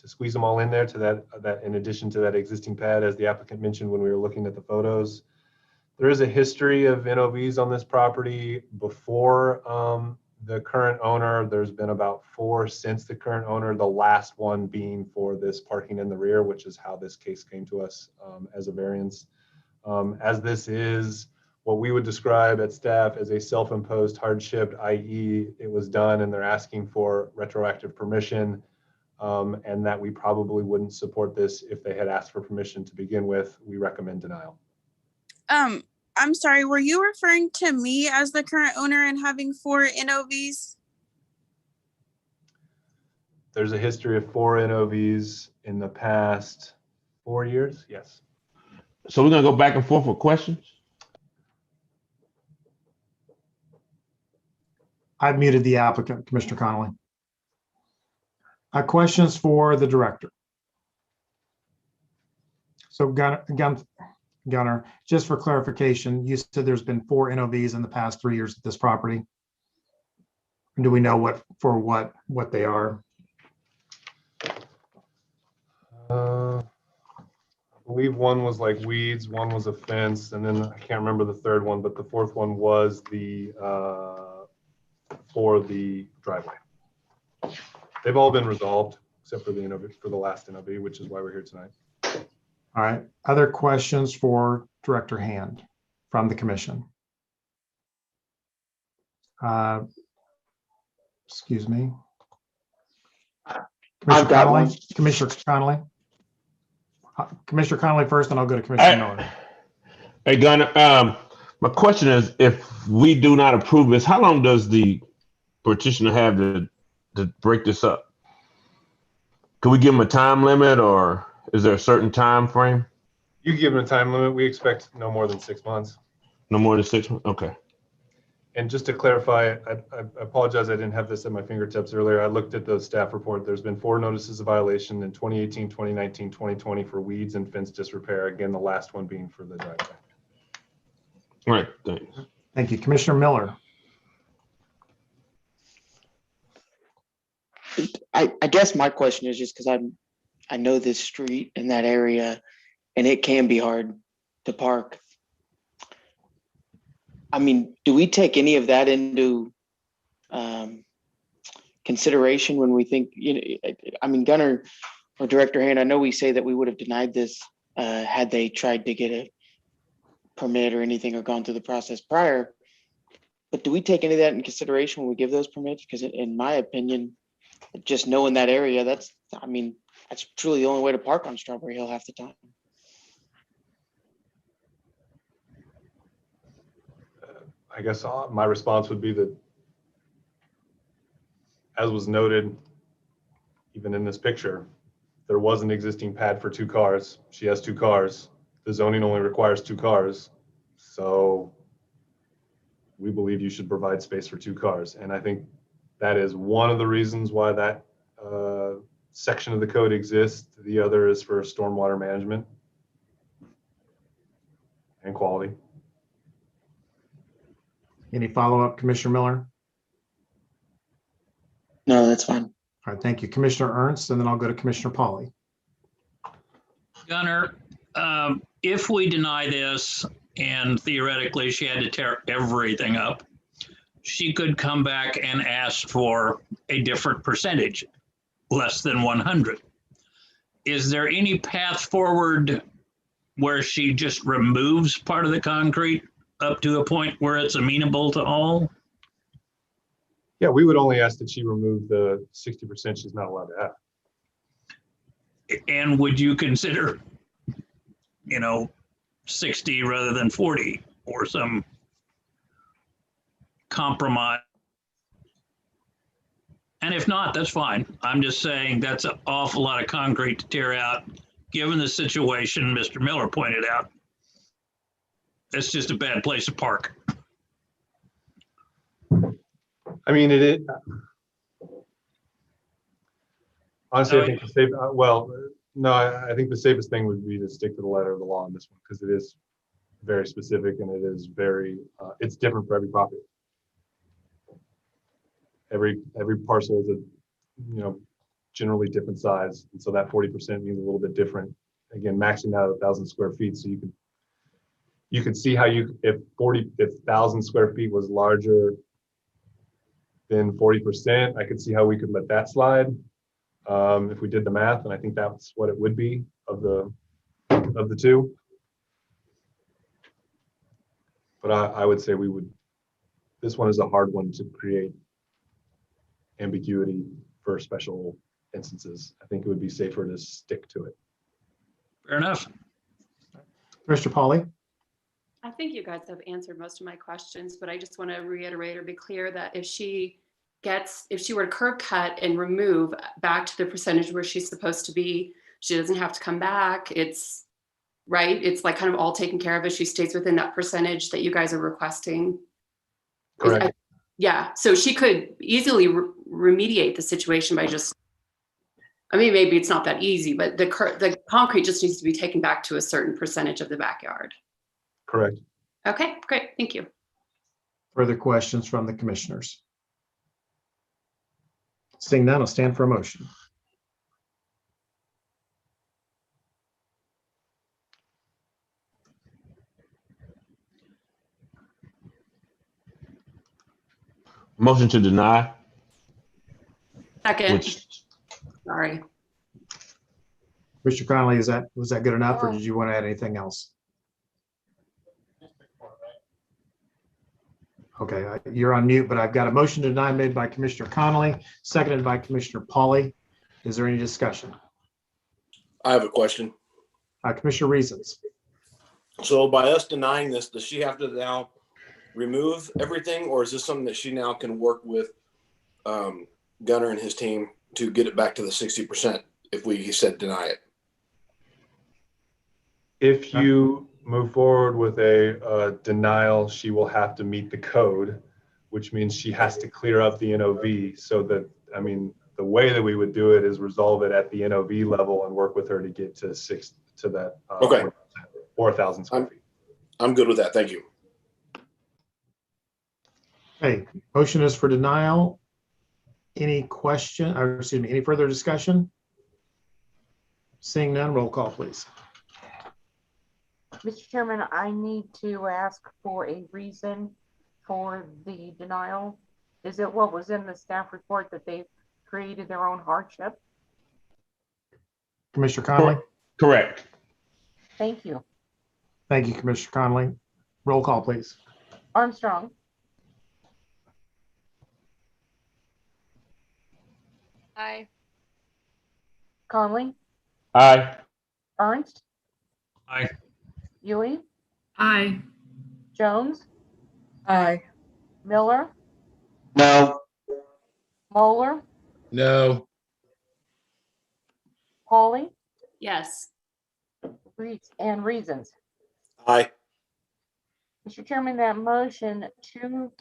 squeeze them all in there to that in addition to that existing pad, as the applicant mentioned when we were looking at the photos. There is a history of NOVs on this property before the current owner, there's been about 4 since the current owner, the last one being for this parking in the rear, which is how this case came to us as a variance. As this is what we would describe at staff as a self-imposed hardship, i.e. it was done and they're asking for retroactive permission, and that we probably wouldn't support this if they had asked for permission to begin with, we recommend denial.
I'm sorry, were you referring to me as the current owner and having 4 NOVs?
There's a history of 4 NOVs in the past 4 years, yes.
So we're gonna go back and forth with questions?
I've muted the applicant, Commissioner Connolly. Questions for the director? So Gunnar, just for clarification, you said there's been 4 NOVs in the past 3 years at this property. Do we know what they are?
I believe one was like weeds, one was a fence, and then I can't remember the third one, but the fourth one was the for the driveway. They've all been resolved except for the NOV, for the last NOV, which is why we're here tonight.
All right. Other questions for Director Hand from the commission? Excuse me.
I've got one.
Commissioner Connolly. Commissioner Connolly first, and I'll go to Commissioner Miller.
Hey, Gunnar, my question is, if we do not approve this, how long does the petitioner have to break this up? Can we give him a time limit, or is there a certain time frame?
You give them a time limit. We expect no more than 6 months.
No more than 6 months? Okay.
And just to clarify, I apologize, I didn't have this at my fingertips earlier. I looked at the staff report. There's been 4 notices of violation in 2018, 2019, 2020 for weeds and fence disrepair. Again, the last one being for the driveway.
All right, thanks.
Thank you. Commissioner Miller.
I guess my question is just because I know this street in that area, and it can be hard to park. I mean, do we take any of that into consideration when we think, I mean, Gunnar or Director Hand, I know we say that we would have denied this had they tried to get a permit or anything or gone through the process prior, but do we take any of that in consideration when we give those permits? Because in my opinion, just knowing that area, that's truly the only way to park on Strawberry Hill half the time.
I guess my response would be that, as was noted, even in this picture, there was an existing pad for 2 cars. She has 2 cars. The zoning only requires 2 cars. So we believe you should provide space for 2 cars. And I think that is one of the reasons why that section of the code exists. The other is for stormwater management and quality.
Any follow-up, Commissioner Miller?
No, that's fine.
All right, thank you. Commissioner Ernst, and then I'll go to Commissioner Pauly.
Gunnar, if we deny this and theoretically she had to tear everything up, she could come back and ask for a different percentage, less than 100. Is there any path forward where she just removes part of the concrete up to a point where it's amenable to all?
Yeah, we would only ask that she remove the 60% she's not allowed to have.
And would you consider, 60 rather than 40 or some compromise? And if not, that's fine. I'm just saying that's an awful lot of concrete to tear out, given the situation Mr. Miller pointed out. It's just a bad place to park.
I mean, honestly, I think I think the safest thing would be to stick to the letter of the law on this one, because it is very specific and it is very, it's different for every property. Every parcel is a, generally different size. And so that 40% means a little bit different. Again, maxing out 1,000 square feet. So you could see how if 1,000 square feet was larger been 40%. I could see how we could let that slide if we did the math, and I think that's what it would be of the two. But I would say we would. This one is a hard one to create ambiguity for special instances. I think it would be safer to stick to it.
Fair enough.
Mr. Pauly?
I think you guys have answered most of my questions, but I just want to reiterate or be clear that if she were to curb cut and remove back to the percentage where she's supposed to be, she doesn't have to come back. It's right. It's like kind of all taken care of if she stays within that percentage that you guys are requesting.
Correct.
Yeah. So she could easily remediate the situation by just, I mean, maybe it's not that easy, but the concrete just needs to be taken back to a certain percentage of the backyard.
Correct.
Okay, great. Thank you.
Further questions from the commissioners? Seeing none, I'll stand for a motion.
Motion to deny.
Second.
Which,
Sorry.
Mr. Connolly, was that good enough, or did you want to add anything else? Okay, you're on mute, but I've got a motion to deny made by Commissioner Connolly, seconded by Commissioner Pauly. Is there any discussion?
I have a question.
Commissioner Reasons.
So by us denying this, does she have to now remove everything, or is this something that she now can work with Gunner and his team to get it back to the 60% if we said deny it?
If you move forward with a denial, she will have to meet the code, which means she has to clear up the NOV. So that, I mean, the way that we would do it is resolve it at the NOV level and work with her to get to that
okay.
4,000 square feet.
I'm good with that. Thank you.
Okay, motion is for denial. Any question, or excuse me, any further discussion? Seeing none, roll call, please.
Mr. Chairman, I need to ask for a reason for the denial. Is it what was in the staff report that they created their own hardship?
Commissioner Connolly?
Correct.
Thank you.
Thank you, Commissioner Connolly. Roll call, please.
Armstrong.
Aye.
Conley.
Aye.
Ernst.
Aye.
Ewing.
Aye.
Jones.
Aye.
Miller.
No.
Moeller.
No.
Pauly.
Yes.
And Reasons.
Aye.
Mr. Chairman, that motion to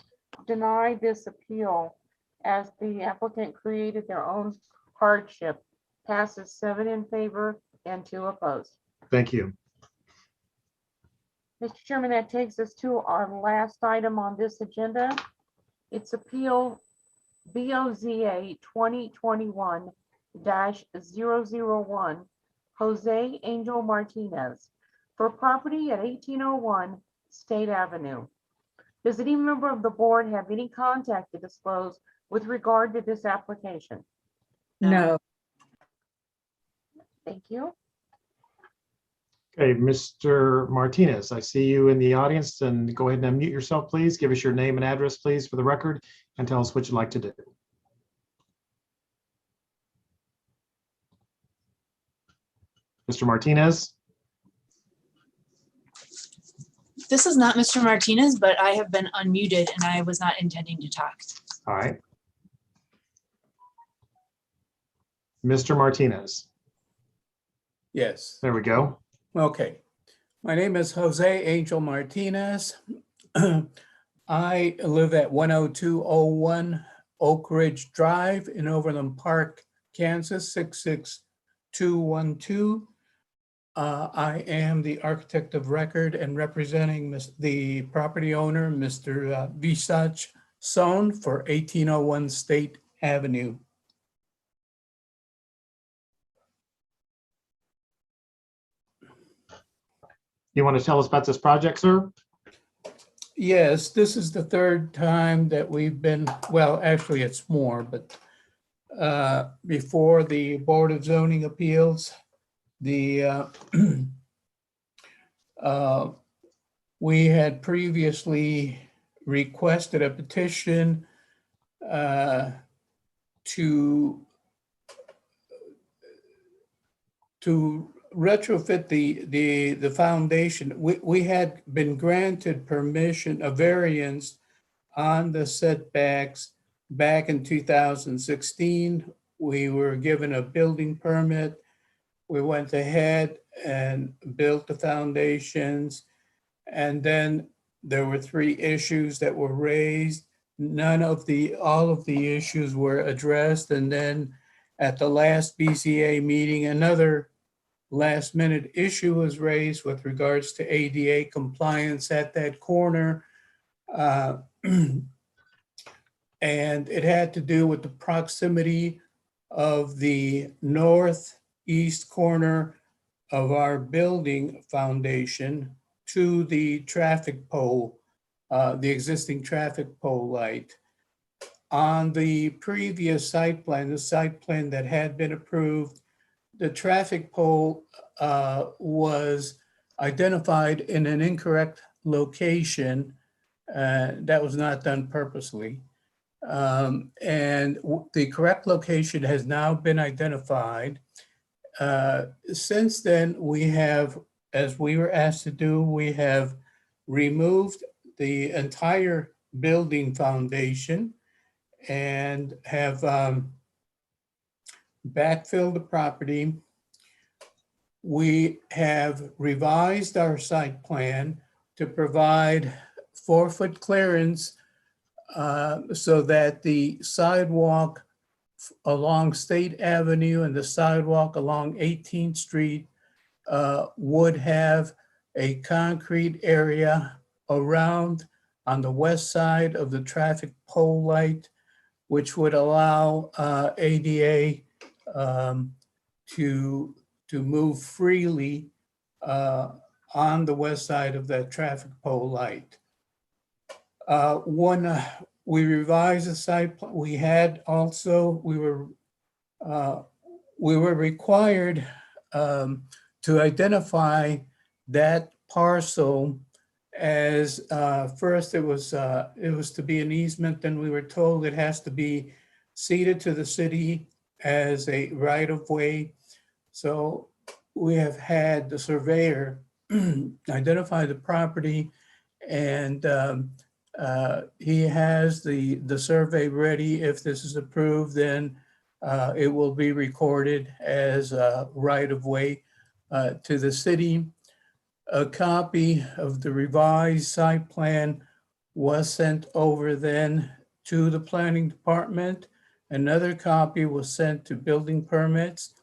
deny this appeal as the applicant created their own hardship passes 7 in favor and 2 opposed.
Thank you.
Mr. Chairman, that takes us to our last item on this agenda. It's appeal BOZA 2021-001, Jose Angel Martinez, for property at 1801 State Avenue. Does any member of the board have any contact to disclose with regard to this application?
No.
Thank you.
Okay, Mr. Martinez, I see you in the audience, and go ahead and unmute yourself, please. Give us your name and address, please, for the record, and tell us what you'd like to do. Mr. Martinez?
This is not Mr. Martinez, but I have been unmuted and I was not intending to talk.
All right. Mr. Martinez.
Yes.
There we go.
Okay. My name is Jose Angel Martinez. I live at 10201 Oak Ridge Drive in Overland Park, Kansas, 66212. I am the architect of record and representing the property owner, Mr. Visach Son, for 1801 State Avenue.
You want to tell us about this project, sir?
Yes, this is the third time that we've been, well, actually it's more, but before the Board of Zoning Appeals, the we had previously requested a petition to retrofit the foundation. We had been granted permission, a variance on the setbacks back in 2016. We were given a building permit. We went ahead and built the foundations. And then there were 3 issues that were raised. All of the issues were addressed. And then at the last BZA meeting, another last minute issue was raised with regards to ADA compliance at that corner. And it had to do with the proximity of the northeast corner of our building foundation to the traffic pole, the existing traffic pole light. On the previous site plan, the site plan that had been approved, the traffic pole was identified in an incorrect location. That was not done purposely. And the correct location has now been identified. Since then, we have, as we were asked to do, we have removed the entire building foundation and have backfilled the property. We have revised our site plan to provide 4-foot clearance so that the sidewalk along State Avenue and the sidewalk along 18th Street would have a concrete area around on the west side of the traffic pole light, which would allow ADA to move freely on the west side of that traffic pole light. When we revised the site plan, we were required to identify that parcel as first it was to be an easement, then we were told it has to be ceded to the city as a right of way. So we have had the surveyor identify the property, and he has the survey ready. If this is approved, then it will be recorded as a right of way to the city. A copy of the revised site plan was sent over then to the planning department. Another copy was sent to building permits.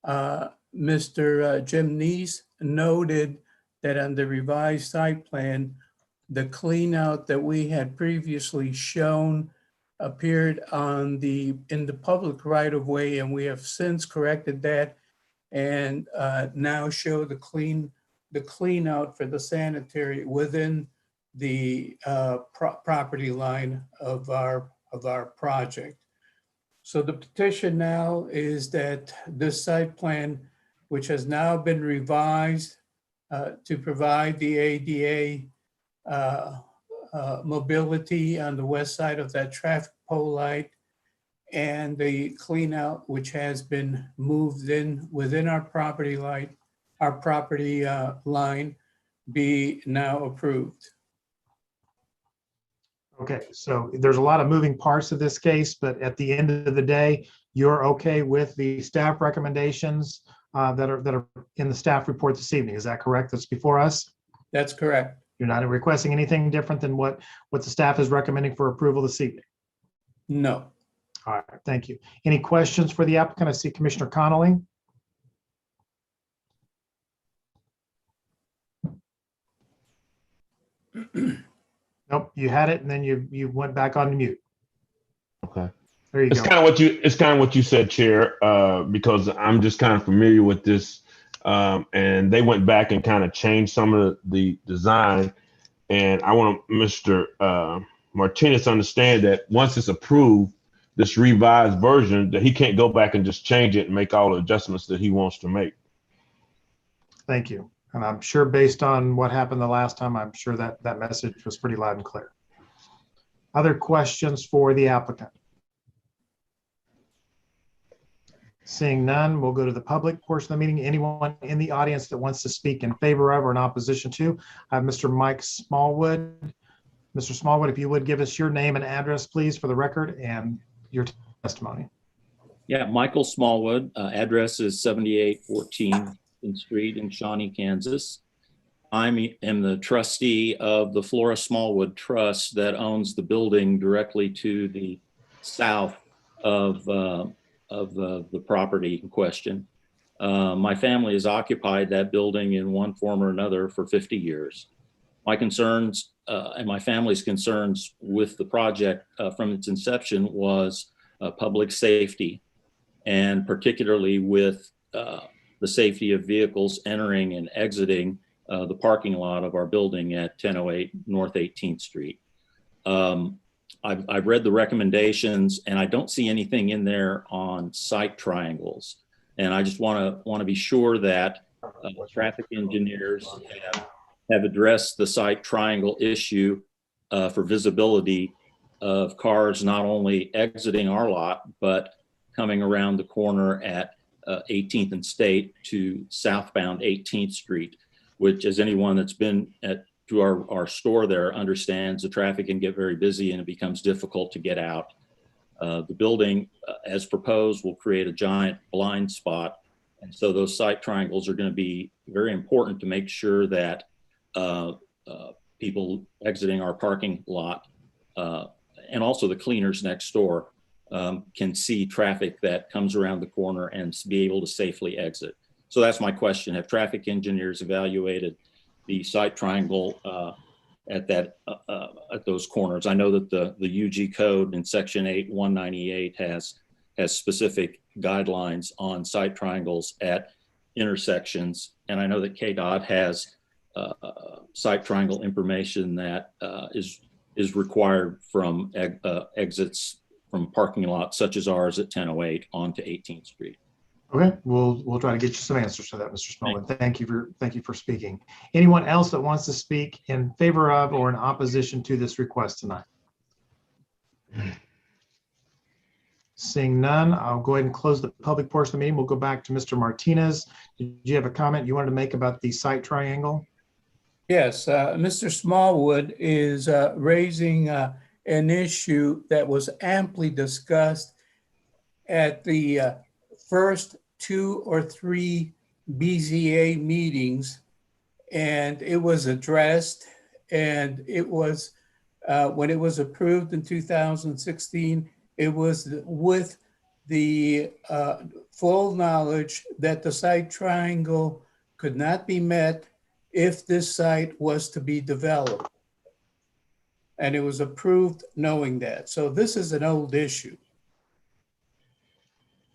Mr. Jim Neese noted that on the revised site plan, the clean out that we had previously shown appeared in the public right of way, and we have since corrected that and now show the clean out for the sanitary within the property line of our project. So the petition now is that this site plan, which has now been revised to provide the ADA mobility on the west side of that traffic pole light, and the clean out, which has been moved in within our property line, be now approved.
Okay, so there's a lot of moving parts of this case, but at the end of the day, you're okay with the staff recommendations that are in the staff report this evening. Is that correct? That's before us?
That's correct.
You're not requesting anything different than what the staff is recommending for approval this evening?
No.
All right, thank you. Any questions for the applicant? I see Commissioner Connolly. Nope, you had it and then you went back on mute.
Okay.
There you
It's
go.
kind of what you said, Chair, because I'm just kind of familiar with this. And they went back and kind of changed some of the design. And I want Mr. Martinez to understand that once it's approved, this revised version, that he can't go back and just change it and make all the adjustments that he wants to make.
Thank you. And I'm sure based on what happened the last time, I'm sure that that message was pretty loud and clear. Other questions for the applicant? Seeing none, we'll go to the public portion of the meeting. Anyone in the audience that wants to speak in favor of or in opposition to? I have Mr. Mike Smallwood. Mr. Smallwood, if you would give us your name and address, please, for the record and your testimony.
Yeah, Michael Smallwood. Address is 7814 Street in Shawnee, Kansas. I am the trustee of the Flora Smallwood Trust that owns the building directly to the south of the property in question. My family has occupied that building in one form or another for 50 years. My concerns and my family's concerns with the project from its inception was public safety, and particularly with the safety of vehicles entering and exiting the parking lot of our building at 1008 North 18th Street. I've read the recommendations and I don't see anything in there on site triangles. And I just want to be sure that traffic engineers have addressed the site triangle issue for visibility of cars not only exiting our lot, but coming around the corner at 18th and State to southbound 18th Street, which, as anyone that's been to our store there understands, the traffic can get very busy and it becomes difficult to get out. The building, as proposed, will create a giant blind spot. And so those site triangles are going to be very important to make sure that people exiting our parking lot and also the cleaners next door can see traffic that comes around the corner and be able to safely exit. So that's my question. Have traffic engineers evaluated the site triangle at those corners? I know that the UG code in section 8-198 has specific guidelines on site triangles at intersections. And I know that KDOT has site triangle information that is required from exits from parking lots such as ours at 1008 onto 18th Street.
Okay, we'll try to get you some answers to that, Mr. Smallwood. Thank you for speaking. Anyone else that wants to speak in favor of or in opposition to this request tonight? Seeing none, I'll go ahead and close the public portion of the meeting. We'll go back to Mr. Martinez. Did you have a comment you wanted to make about the site triangle?
Yes, Mr. Smallwood is raising an issue that was amply discussed at the first 2 or 3 BZA meetings, and it was addressed, and it was when it was approved in 2016, it was with the full knowledge that the site triangle could not be met if this site was to be developed. And it was approved knowing that. So this is an old issue.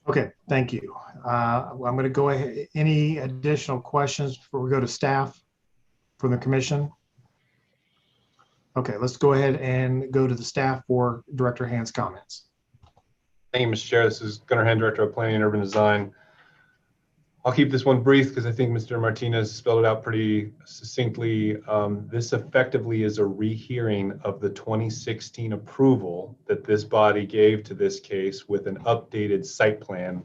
Okay, thank you. I'm going to go ahead. Any additional questions before we go to staff from the commission? Okay, let's go ahead and go to the staff for Director Hand's comments.
Thank you, Mr. Chair. This is Gunnar Hand, Director of Planning and Urban Design. I'll keep this one brief because I think Mr. Martinez spelled it out pretty succinctly. This effectively is a rehearing of the 2016 approval that this body gave to this case with an updated site plan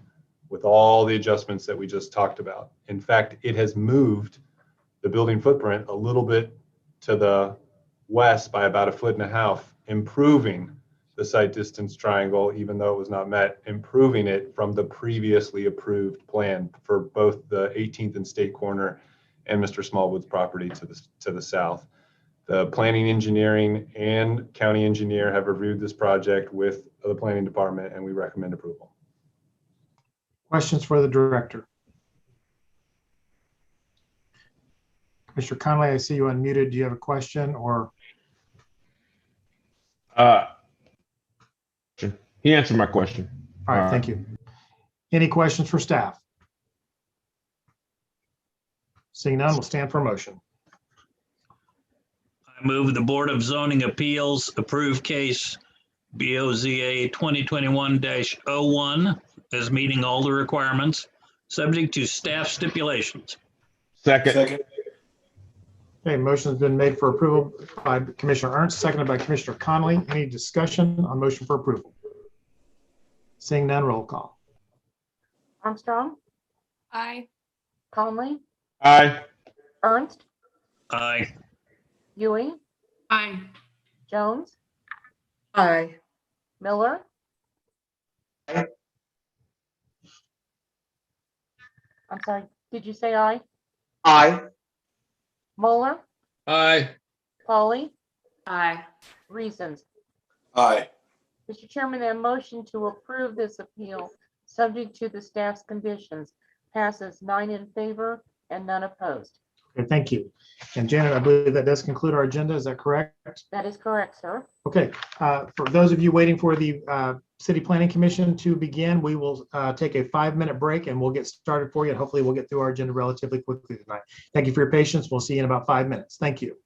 with all the adjustments that we just talked about. In fact, it has moved the building footprint a little bit to the west by about 1.5 feet, improving the site distance triangle, even though it was not met, improving it from the previously approved plan for both the 18th and State corner and Mr. Smallwood's property to the south. The planning, engineering, and county engineer have reviewed this project with the planning department, and we recommend approval.
Questions for the director? Mr. Conley, I see you unmuted. Do you have a question or?
He answered my question.
All right, thank you. Any questions for staff? Seeing none, we'll stand for a motion.
I move the Board of Zoning Appeals approve case BOZA 2021-01 as meeting all the requirements, subject to staff stipulations.
Second.
Okay, motion's been made for approval by Commissioner Ernst, seconded by Commissioner Connolly. Any discussion on motion for approval? Seeing none, roll call.
Armstrong,
Aye.
Conley,
Aye.
Ernst,
Aye.
Ewing,
Aye.
Jones,
Aye.
Miller. I'm sorry, did you say aye?
Aye.
Moeller,
Aye.
Polly,
Aye.
Reasons.
Aye.
Mr. Chairman, that motion to approve this appeal, subject to the staff's conditions, passes 9 in favor and none opposed.
Okay, thank you. And Janet, I believe that does conclude our agenda. Is that correct?
That is correct, sir.
Okay, for those of you waiting for the City Planning Commission to begin, we will take a 5-minute break and we'll get started for you. And hopefully we'll get through our agenda relatively quickly tonight. Thank you for your patience. We'll see you in about 5 minutes. Thank you.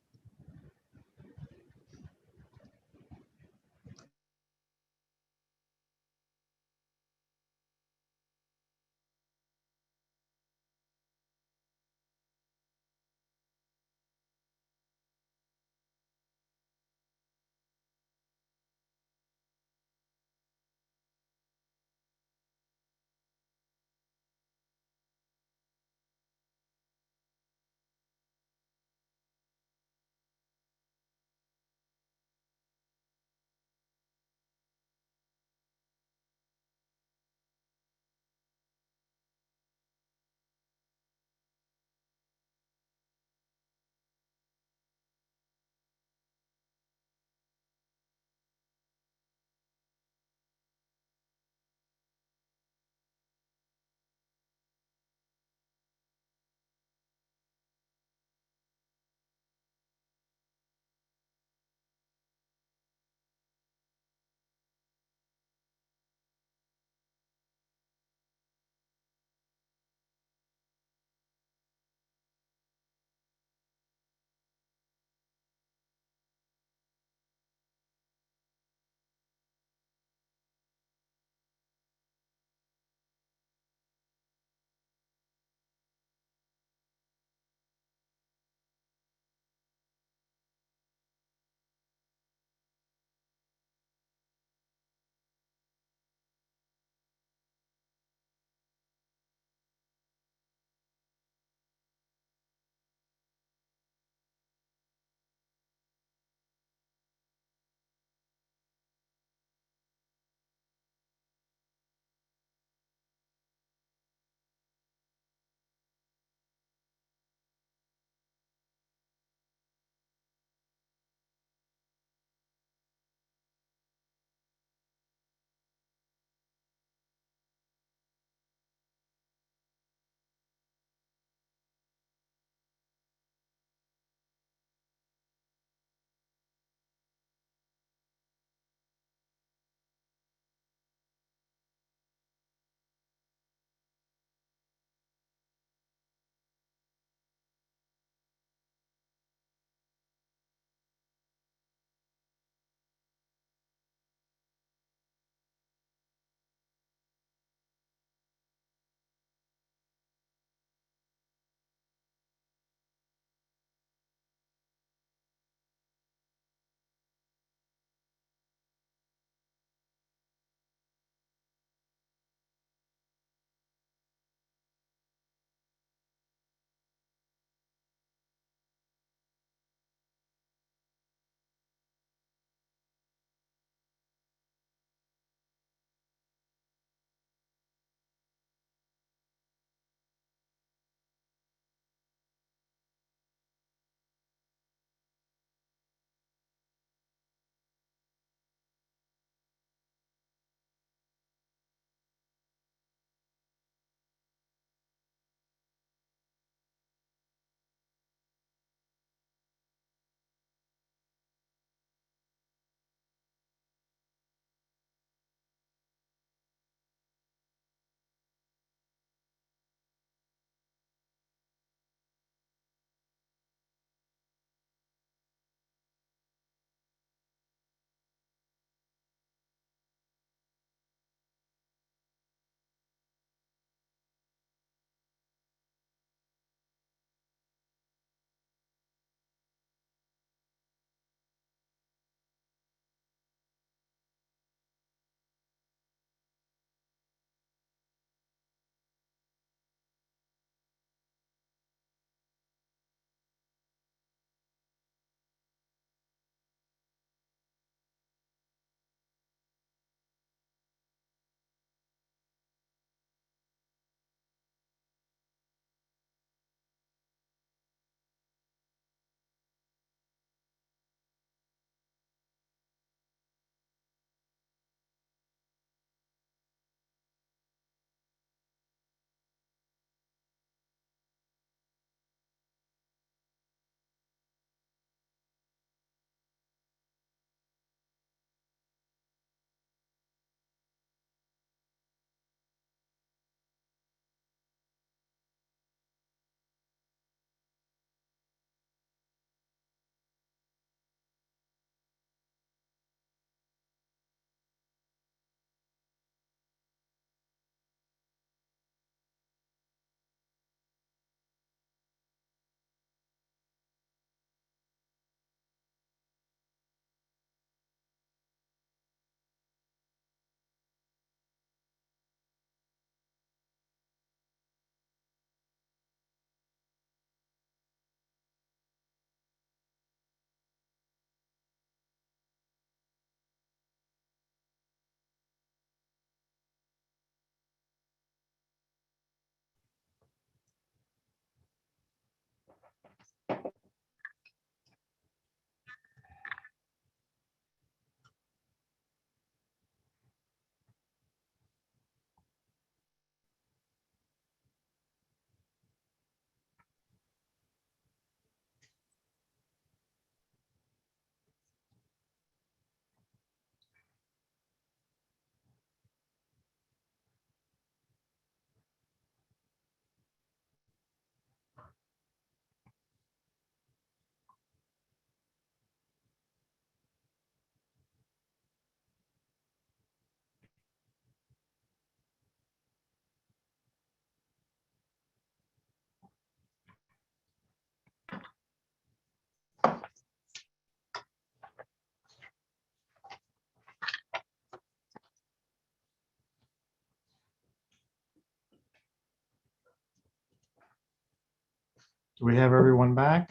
Do we have everyone back?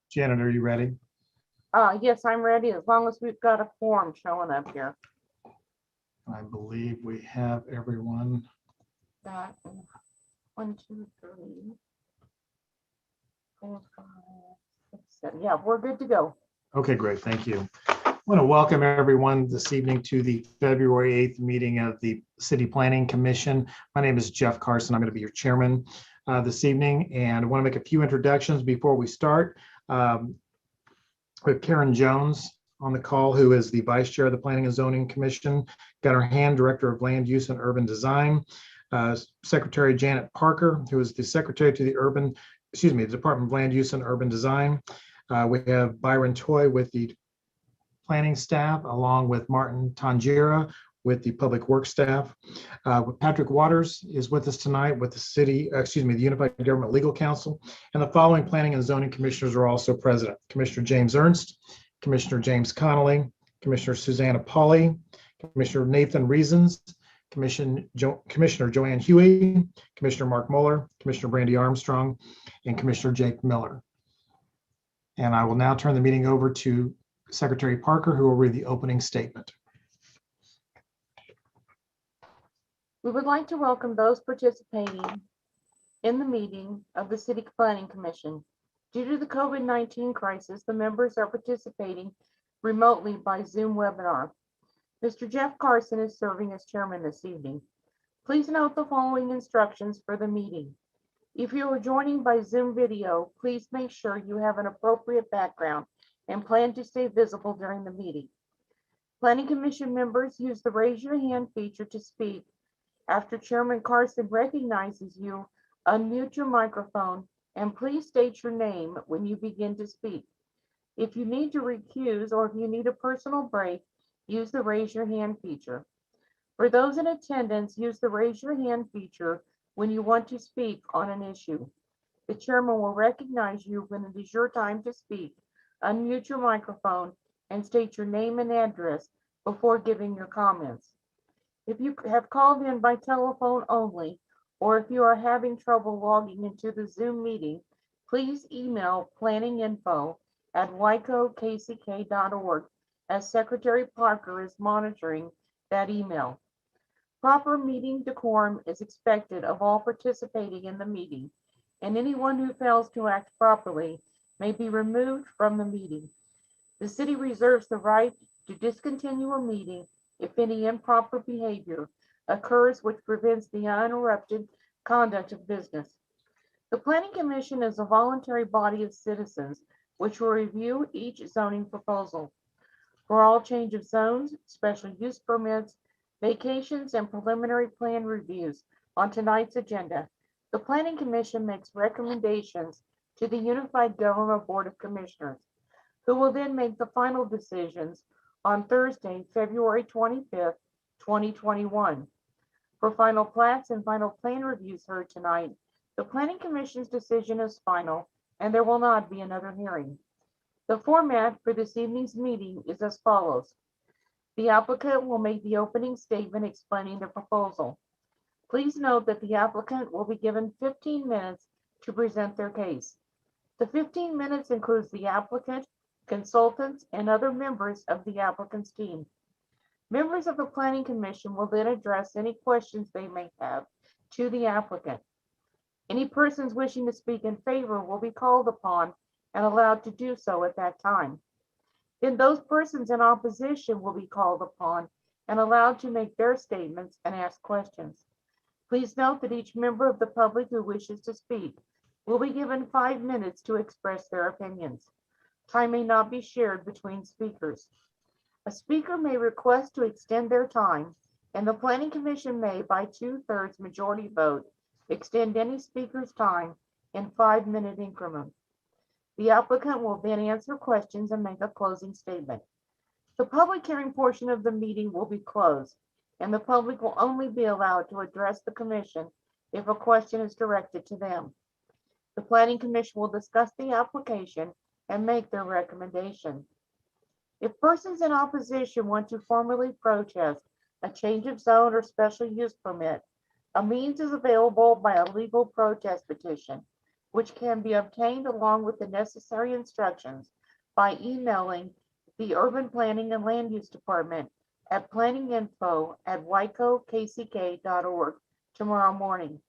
Janet, are you ready?
Yes, I'm ready, as long as we've got a form showing up here.
I believe we have everyone.
Got 1, 2, 3, 4, 5, 6, 7. Yeah, we're good to go.
Okay, great. Thank you. I want to welcome everyone this evening to the February 8th meeting of the City Planning Commission. My name is Jeff Carson. I'm going to be your chairman this evening, and I want to make a few introductions before we start. We have Karen Jones on the call, who is the vice chair of the Planning and Zoning Commission. Gunnar Hand, director of Land Use and Urban Design. Secretary Janet Parker, who is the secretary to the Department of Land Use and Urban Design. We have Byron Toy with the planning staff, along with Martin Tangira with the public works staff. Patrick Waters is with us tonight with the Unified Government Legal Counsel. And the following planning and zoning commissioners are also present: Commissioner James Ernst, Commissioner James Connolly, Commissioner Susanna Pauly, Commissioner Nathan Reasons, Commissioner Joanne Huey, Commissioner Mark Muller, Commissioner Brandy Armstrong, and Commissioner Jake Miller. And I will now turn the meeting over to Secretary Parker, who will read the opening statement.
We would like to welcome those participating in the meeting of the City Planning Commission. Due to the COVID-19 crisis, the members are participating remotely by Zoom webinar. Mr. Jeff Carson is serving as chairman this evening. Please note the following instructions for the meeting. If you are joining by Zoom video, please make sure you have an appropriate background and plan to stay visible during the meeting. Planning Commission members use the raise your hand feature to speak. After Chairman Carson recognizes you, unmute your microphone and please state your name when you begin to speak. If you need to recuse or if you need a personal break, use the raise your hand feature. For those in attendance, use the raise your hand feature when you want to speak on an issue. The chairman will recognize you when it is your time to speak. Unmute your microphone and state your name and address before giving your comments. If you have called in by telephone only, or if you are having trouble logging into the Zoom meeting, please email planninginfo@wicokck.org, as Secretary Parker is monitoring that email. Proper meeting decorum is expected of all participating in the meeting, and anyone who fails to act properly may be removed from the meeting. The city reserves the right to discontinue a meeting if any improper behavior occurs which prevents the uninterrupted conduct of business. The Planning Commission is a voluntary body of citizens which will review each zoning proposal. For all change of zones, special use permits, vacations, and preliminary plan reviews on tonight's agenda, the Planning Commission makes recommendations to the Unified Government Board of Commissioners, who will then make the final decisions on Thursday, February 25th, 2021. For final plats and final plan reviews heard tonight, the Planning Commission's decision is final and there will not be another hearing. The format for this evening's meeting is as follows. The applicant will make the opening statement explaining the proposal. Please note that the applicant will be given 15 minutes to present their case. The 15 minutes includes the applicant, consultants, and other members of the applicant's team. Members of the Planning Commission will then address any questions they may have to the applicant. Any persons wishing to speak in favor will be called upon and allowed to do so at that time. Then those persons in opposition will be called upon and allowed to make their statements and ask questions. Please note that each member of the public who wishes to speak will be given 5 minutes to express their opinions. Time may not be shared between speakers. A speaker may request to extend their time, and the Planning Commission may, by 2/3 majority vote, extend any speaker's time in 5-minute increments. The applicant will then answer questions and make a closing statement. The public hearing portion of the meeting will be closed, and the public will only be allowed to address the commission if a question is directed to them. The Planning Commission will discuss the application and make their recommendation. If persons in opposition want to formally protest a change of zone or special use permit, a means is available by a legal protest petition, which can be obtained along with the necessary instructions by emailing the Urban Planning and Land Use Department at planninginfo@wicokck.org tomorrow morning.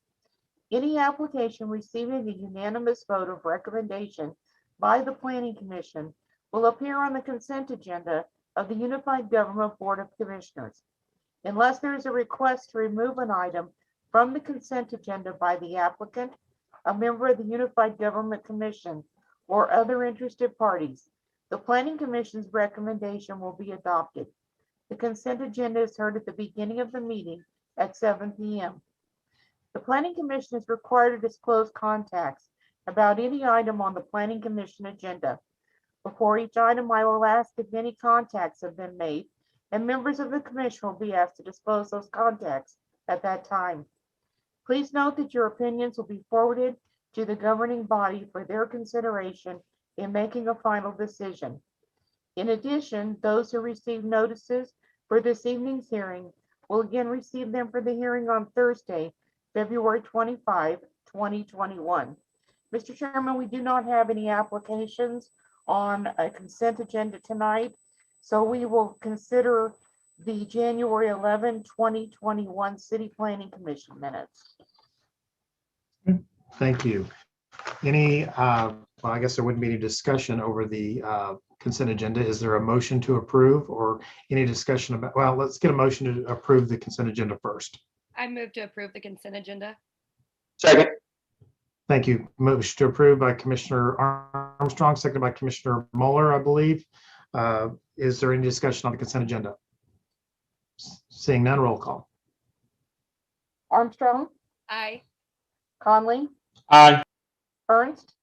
Any application receiving a unanimous vote of recommendation by the Planning Commission will appear on the consent agenda of the Unified Government Board of Commissioners. Unless there is a request to remove an item from the consent agenda by the applicant, a member of the Unified Government Commission, or other interested parties, the Planning Commission's recommendation will be adopted. The consent agenda is heard at the beginning of the meeting at 7 p.m. The Planning Commission is required to disclose contacts about any item on the Planning Commission agenda. Before each item, I will ask if any contacts have been made, and members of the commission will be asked to disclose those contacts at that time. Please note that your opinions will be forwarded to the governing body for their consideration in making a final decision. In addition, those who receive notices for this evening's hearing will again receive them for the hearing on Thursday, February 25, 2021. Mr. Chairman, we do not have any applications on a consent agenda tonight, so we will consider the January 11, 2021 City Planning Commission minutes.
Thank you. Any, well, I guess there wouldn't be any discussion over the consent agenda. Is there a motion to approve or any discussion about, well, let's get a motion to approve the consent agenda first.
I move to approve the consent agenda.
Second.
Thank you. Motion to approve by Commissioner Armstrong, seconded by Commissioner Mueller, I believe. Is there any discussion on the consent agenda? Seeing none, roll call.
Armstrong,
Aye.
Conley,
Aye.
Ernst,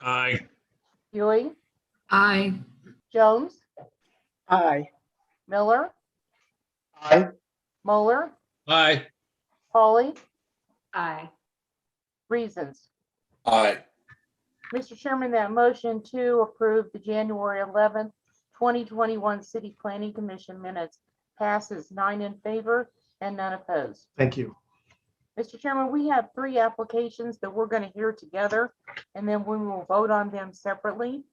Aye.
Ewing,
Aye.
Jones,
Aye.
Miller,
Aye.
Mueller,
Aye.
Pauly,
Aye.
Reasons.
Aye.
Mr. Chairman, that motion to approve the January 11th, 2021 City Planning Commission minutes passes 9 in favor and none opposed.
Thank you.
Mr. Chairman, we have 3 applications that we're going to hear together, and then we will vote on them separately.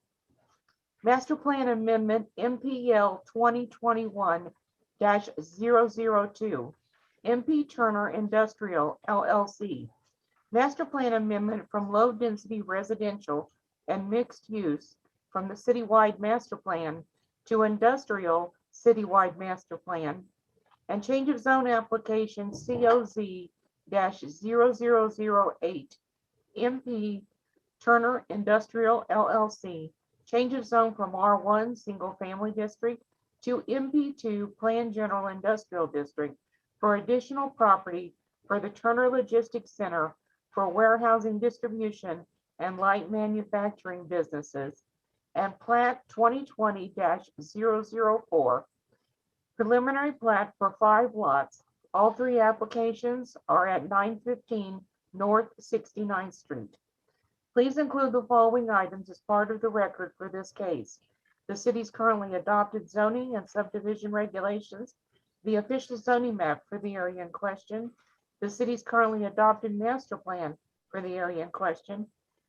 Master Plan Amendment MPL 2021-002, MP Turner Industrial LLC. Master Plan Amendment from Low Density Residential and Mixed Use from the Citywide Master Plan to Industrial Citywide Master Plan, and change of zone application COZ-0008, MP Turner Industrial LLC, change of zone from R1 Single Family District to MP2 Planned General Industrial District for additional property for the Turner Logistics Center for warehousing, distribution, and light manufacturing businesses, and Plat 2020-004, preliminary plat for 5 lots. All 3 applications are at 915 North 69th Street. Please include the following items as part of the record for this case: the city's currently adopted zoning and subdivision regulations, the official zoning map for the area in question, the city's currently adopted master plan for the area in question,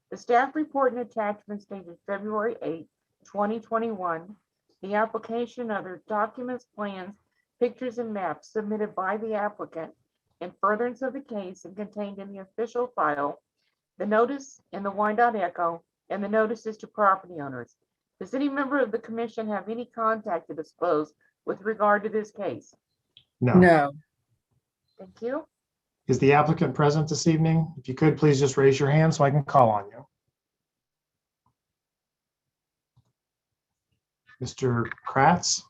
the staff report and attachments dated February 8, 2021, the application, other documents, plans, pictures, and maps submitted by the applicant in furtherance of the case and contained in the official file, the notice in the Wyandotte Echo, and the notices to property owners. Does any member of the commission have any contact to disclose with regard to this case?
No.
No.
Thank you.
Is the applicant present this evening? If you could, please just raise your hand so I can call on you. Mr. Kratz?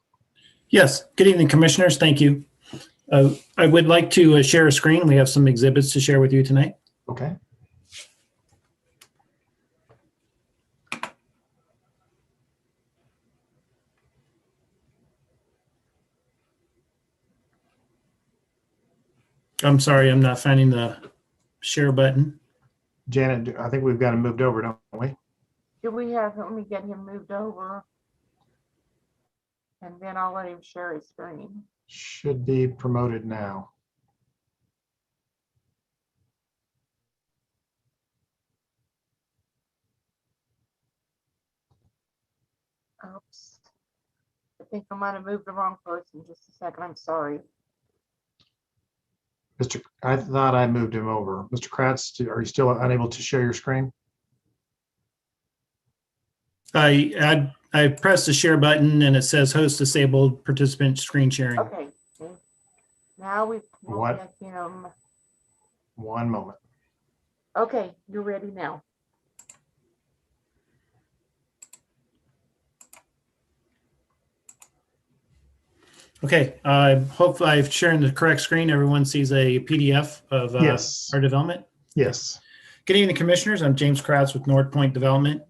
Yes, good evening, commissioners. Thank you. I would like to share a screen. We have some exhibits to share with you tonight.
Okay.
I'm sorry, I'm not finding the share button.
Janet, I think we've got him moved over, don't we?
Do we have, let me get him moved over. And then I'll let him share his screen.
Should be promoted now.
Oops. I think I might have moved the wrong person. Just a second, I'm sorry.
I thought I moved him over. Mr. Kratz, are you still unable to share your screen?
I pressed the share button and it says host disabled participant screen sharing.
Okay. Now we'll
What?
get him.
One moment.
Okay, you're ready now.
Okay, hopefully I've shared the correct screen. Everyone sees a PDF of
Yes.
our development.
Yes.
Good evening, Commissioners. I'm James Kratz with North Point Development,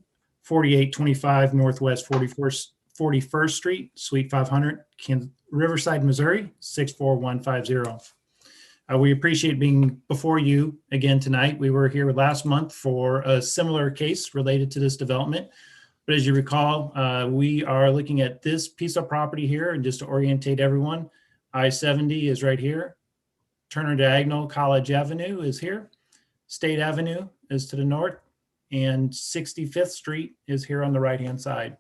4825 Northwest 41st Street, Suite 500, Riverside, Missouri, 64150. We appreciate being before you again tonight. We were here last month for a similar case related to this development. But as you recall, we are looking at this piece of property here, and just to orientate everyone, I-70 is right here. Turner Diagonal College Avenue is here. State Avenue is to the north, and 65th Street is here on the right-hand side.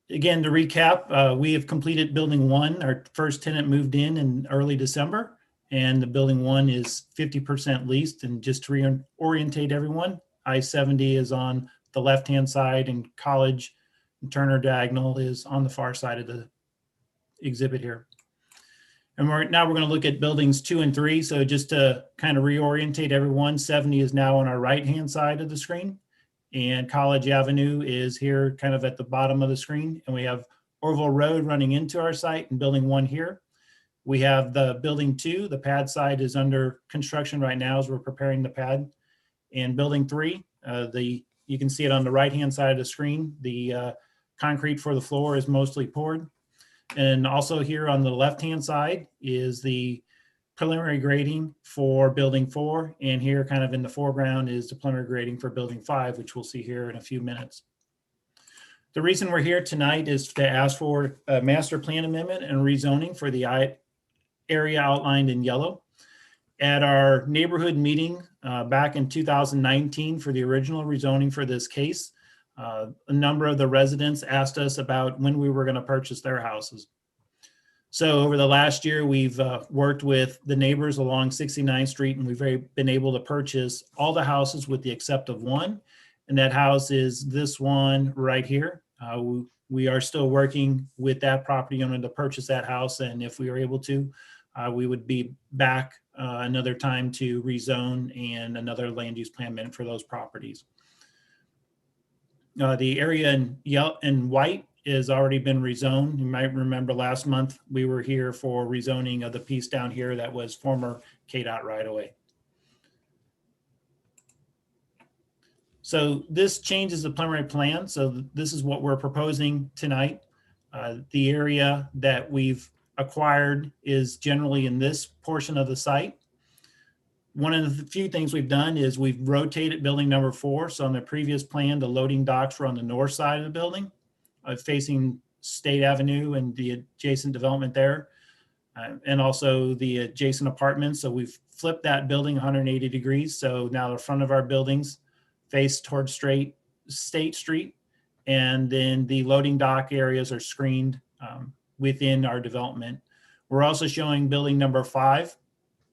Again, to recap, we have completed building 1. Our first tenant moved in early December, and the building 1 is 50% leased. And just to reorientate everyone, I-70 is on the left-hand side, and College and Turner Diagonal is on the far side of the exhibit here. And now we're going to look at buildings 2 and 3. So just to kind of reorientate everyone, 70 is now on our right-hand side of the screen, and College Avenue is here kind of at the bottom of the screen. And we have Orville Road running into our site, and building 1 here. We have the building 2, the pad side is under construction right now as we're preparing the pad. And building 3, you can see it on the right-hand side of the screen. The concrete for the floor is mostly poured. And also here on the left-hand side is the preliminary grading for building 4. And here kind of in the foreground is the preliminary grading for building 5, which we'll see here in a few minutes. The reason we're here tonight is to ask for a master plan amendment and rezoning for the area outlined in yellow. At our neighborhood meeting back in 2019 for the original rezoning for this case, a number of the residents asked us about when we were going to purchase their houses. So over the last year, we've worked with the neighbors along 69th Street, and we've been able to purchase all the houses with the exception of one. And that house is this one right here. We are still working with that property owner to purchase that house. And if we are able to, we would be back another time to rezone and another land use plan amendment for those properties. The area in white has already been rezoned. You might remember last month we were here for rezoning of the piece down here that was former KDOT right of way. So this changes the preliminary plan. So this is what we're proposing tonight. The area that we've acquired is generally in this portion of the site. One of the few things we've done is we've rotated building number 4. So on the previous plan, the loading docks were on the north side of the building, facing State Avenue and the adjacent development there, and also the adjacent apartments. So we've flipped that building 180 degrees. So now the front of our buildings face towards State Street, and then the loading dock areas are screened within our development. We're also showing building number 5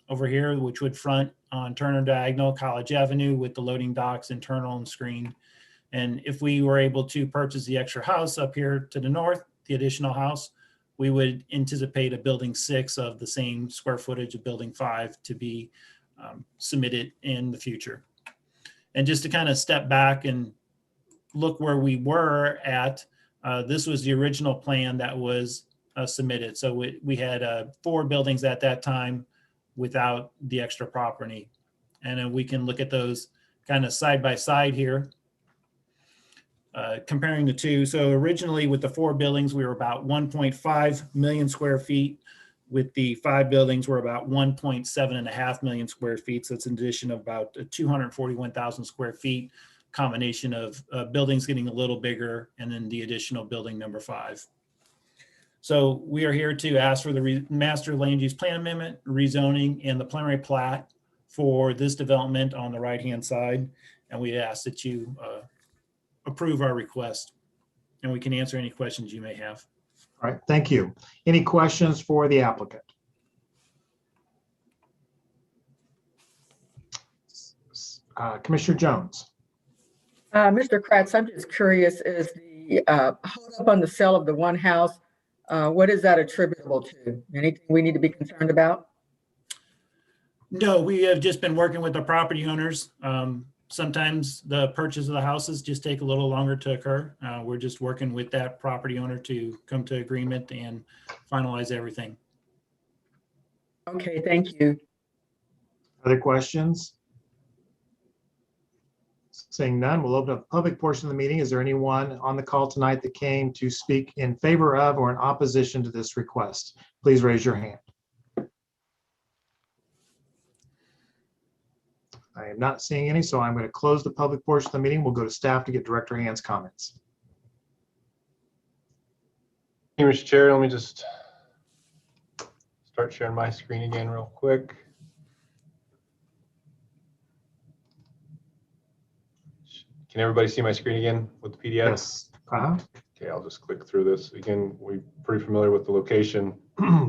over here, which would front on Turner Diagonal, College Avenue, with the loading docks internal and screened. And if we were able to purchase the extra house up here to the north, the additional house, we would anticipate a building 6 of the same square footage of building 5 to be submitted in the future. And just to kind of step back and look where we were at, this was the original plan that was submitted. So we had 4 buildings at that time without the extra property. And then we can look at those kind of side by side here, comparing the two. So originally with the 4 buildings, we were about 1.5 million square feet. with the 5 buildings, we're about 1.7.5 million square feet. So it's an addition of about 241,000 square feet, combination of buildings getting a little bigger and then the additional building number 5. So we are here to ask for the master land use plan amendment, rezoning, and the preliminary plat for this development on the right-hand side. And we ask that you approve our request, and we can answer any questions you may have.
All right, thank you. Any questions for the applicant? Commissioner Jones.
Mr. Kratz, I'm just curious, is the hold up on the sale of the one house, what is that attributable to? Anything we need to be concerned about?
No, we have just been working with the property owners. Sometimes the purchase of the houses just take a little longer to occur. We're just working with that property owner to come to agreement and finalize everything.
Okay, thank you.
Other questions? Seeing none, we'll open up the public portion of the meeting. Is there anyone on the call tonight that came to speak in favor of or in opposition to this request? Please raise your hand. I am not seeing any, so I'm going to close the public portion of the meeting. We'll go to staff to get Director Hand's comments.
Hey, Mr. Chair, let me just start sharing my screen again real quick. Can everybody see my screen again with the PDF?
Yes.
Okay, I'll just click through this. Again, we're pretty familiar with the location,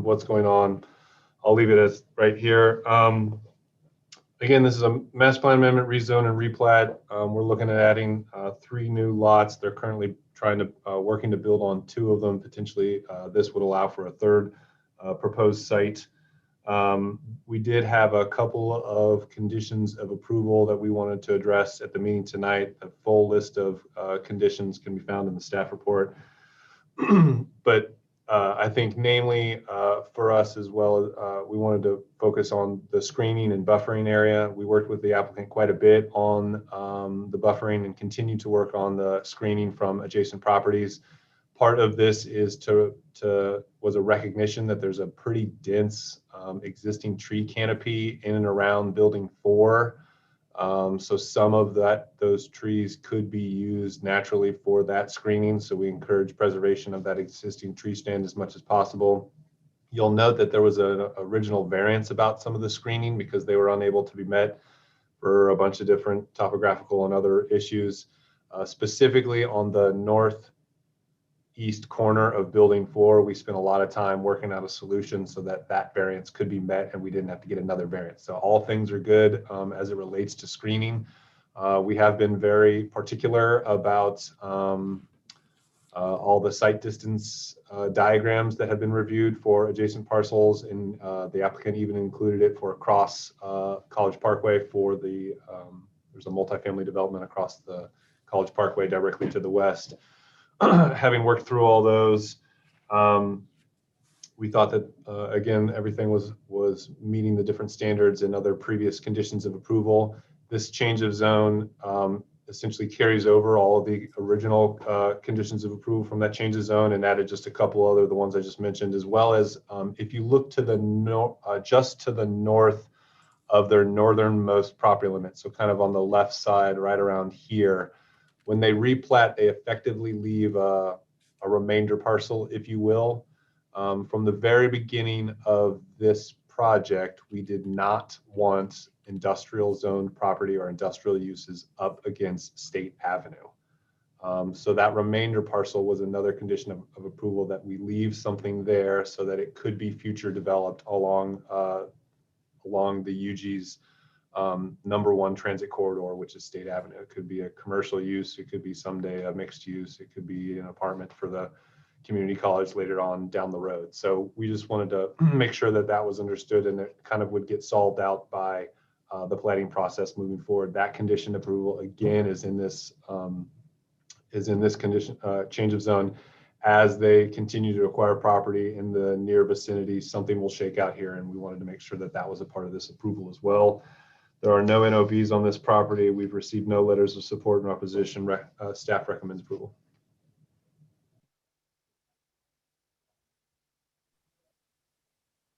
what's going on. I'll leave it as right here. Again, this is a master plan amendment, rezone and replat. We're looking at adding 3 new lots. They're currently trying to working to build on 2 of them. Potentially, this would allow for a 3rd proposed site. We did have a couple of conditions of approval that we wanted to address at the meeting tonight. A full list of conditions can be found in the staff report. But I think namely for us as well, we wanted to focus on the screening and buffering area. We worked with the applicant quite a bit on the buffering and continue to work on the screening from adjacent properties. Part of this is was a recognition that there's a pretty dense existing tree canopy in and around building 4. So some of those trees could be used naturally for that screening. So we encourage preservation of that existing tree stand as much as possible. You'll note that there was an original variance about some of the screening because they were unable to be met for a bunch of different topographical and other issues. Specifically on the northeast corner of building 4, we spent a lot of time working out a solution so that that variance could be met and we didn't have to get another variance. So all things are good as it relates to screening. We have been very particular about all the site distance diagrams that have been reviewed for adjacent parcels, and the applicant even included it for across College Parkway for the, there's a multifamily development across the College Parkway directly to the west. Having worked through all those, we thought that, again, everything was meeting the different standards and other previous conditions of approval. This change of zone essentially carries over all of the original conditions of approval from that change of zone and added just a couple other, the ones I just mentioned, as well as if you look to the just to the north of their northernmost property limit, so kind of on the left side, right around here, when they replat, they effectively leave a remainder parcel, if you will. From the very beginning of this project, we did not want industrial zoned property or industrial uses up against State Avenue. So that remainder parcel was another condition of approval, that we leave something there so that it could be future developed along the UG's #1 transit corridor, which is State Avenue. It could be a commercial use, it could be someday a mixed use, it could be an apartment for the community college later on down the road. So we just wanted to make sure that that was understood and it kind of would get solved out by the planning process moving forward. That condition approval again is in this condition change of zone. As they continue to acquire property in the near vicinity, something will shake out here, and we wanted to make sure that that was a part of this approval as well. There are no NOVs on this property. We've received no letters of support and opposition. Staff recommends approval.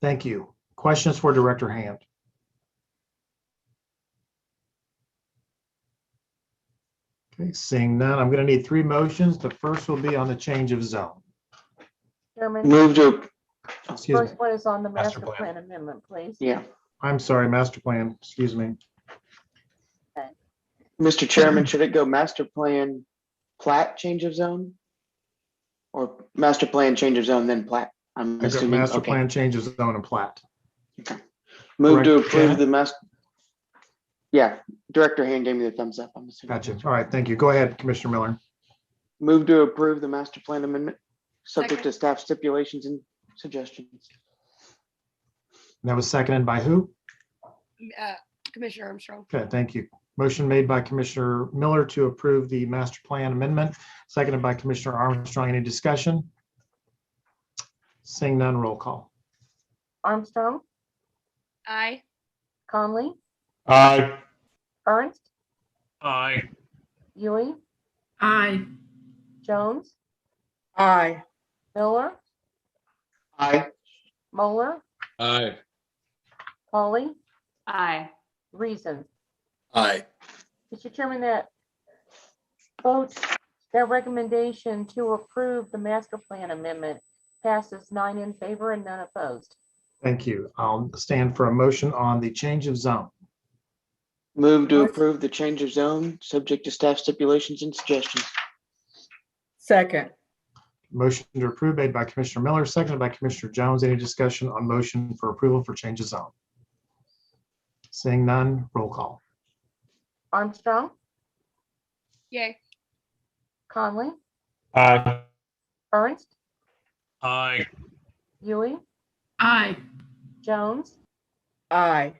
Thank you. Questions for Director Hand? Okay, seeing none, I'm going to need 3 motions. The first will be on the change of zone.
Chairman,
Move to,
Excuse me.
first one is on the
Master
master
plan.
plan amendment, please.
yeah.
I'm sorry, master plan, excuse me.
Mr. Chairman, should it go master plan, plat, change of zone? Or master plan, change of zone, then plat? I'm
I got
assuming,
master
okay.
plan changes zone and plat.
Move to
Correct,
approve
Janet?
the master. Yeah, Director Hand gave me the thumbs up. I'm assuming.
Gotcha. All right, thank you. Go ahead, Commissioner Miller.
Move to approve the master plan amendment, subject
Second.
to staff stipulations and suggestions.
And that was seconded by who?
Commissioner Armstrong.
Okay, thank you. Motion made by Commissioner Miller to approve the master plan amendment, seconded by Commissioner Armstrong. Any discussion? Seeing none, roll call.
Armstrong,
Aye.
Conley,
Aye.
Ernst,
Aye.
Ewing,
Aye.
Jones,
Aye.
Miller,
Aye.
Moeller,
Aye.
Polly,
Aye.
Reason.
Aye.
Mr. Chairman, that vote, that recommendation to approve the master plan amendment passes 9 in favor and none opposed.
Thank you. I'll stand for a motion on the change of zone.
Move to approve the change of zone, subject to staff stipulations and suggestions.
Second.
Motion to approve made by Commissioner Miller, seconded by Commissioner Jones. Any discussion on motion for approval for change of zone? Seeing none, roll call.
Armstrong,
Yay.
Conley,
Aye.
Ernst,
Aye.
Ewing,
Aye.
Jones,
Aye.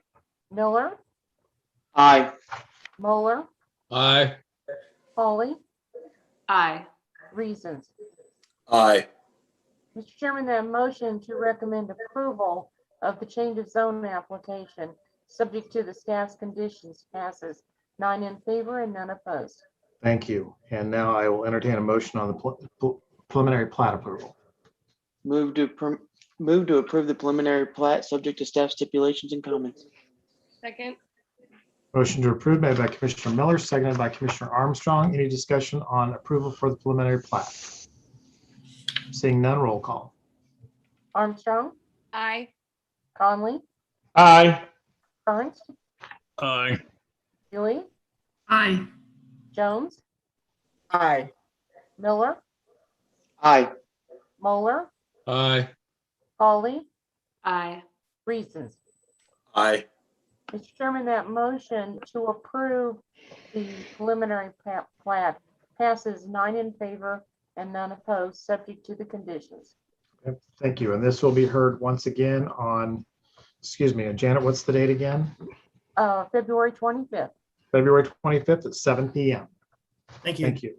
Miller,
Aye.
Moeller,
Aye.
Polly,
Aye.
Reasons.
Aye.
Mr. Chairman, that motion to recommend approval of the change of zone application, subject to the staff's conditions, passes 9 in favor and none opposed.
Thank you. And now I will entertain a motion on the preliminary plat approval.
Move to approve the preliminary plat, subject to staff stipulations and comments.
Second.
Motion to approve made by Commissioner Miller, seconded by Commissioner Armstrong. Any discussion on approval for the preliminary plat? Seeing none, roll call.
Armstrong,
Aye.
Conley,
Aye.
Ernst,
Aye.
Ewing,
Aye.
Jones,
Aye.
Miller,
Aye.
Moeller,
Aye.
Polly,
Aye.
Reasons.
Aye.
Mr. Chairman, that motion to approve the preliminary plat passes 9 in favor and none opposed, subject to the conditions.
Okay, thank you. And this will be heard once again on, excuse me, Janet, what's the date again?
February 25th.
February 25th at 7 p.m.
Thank you.
Thank you.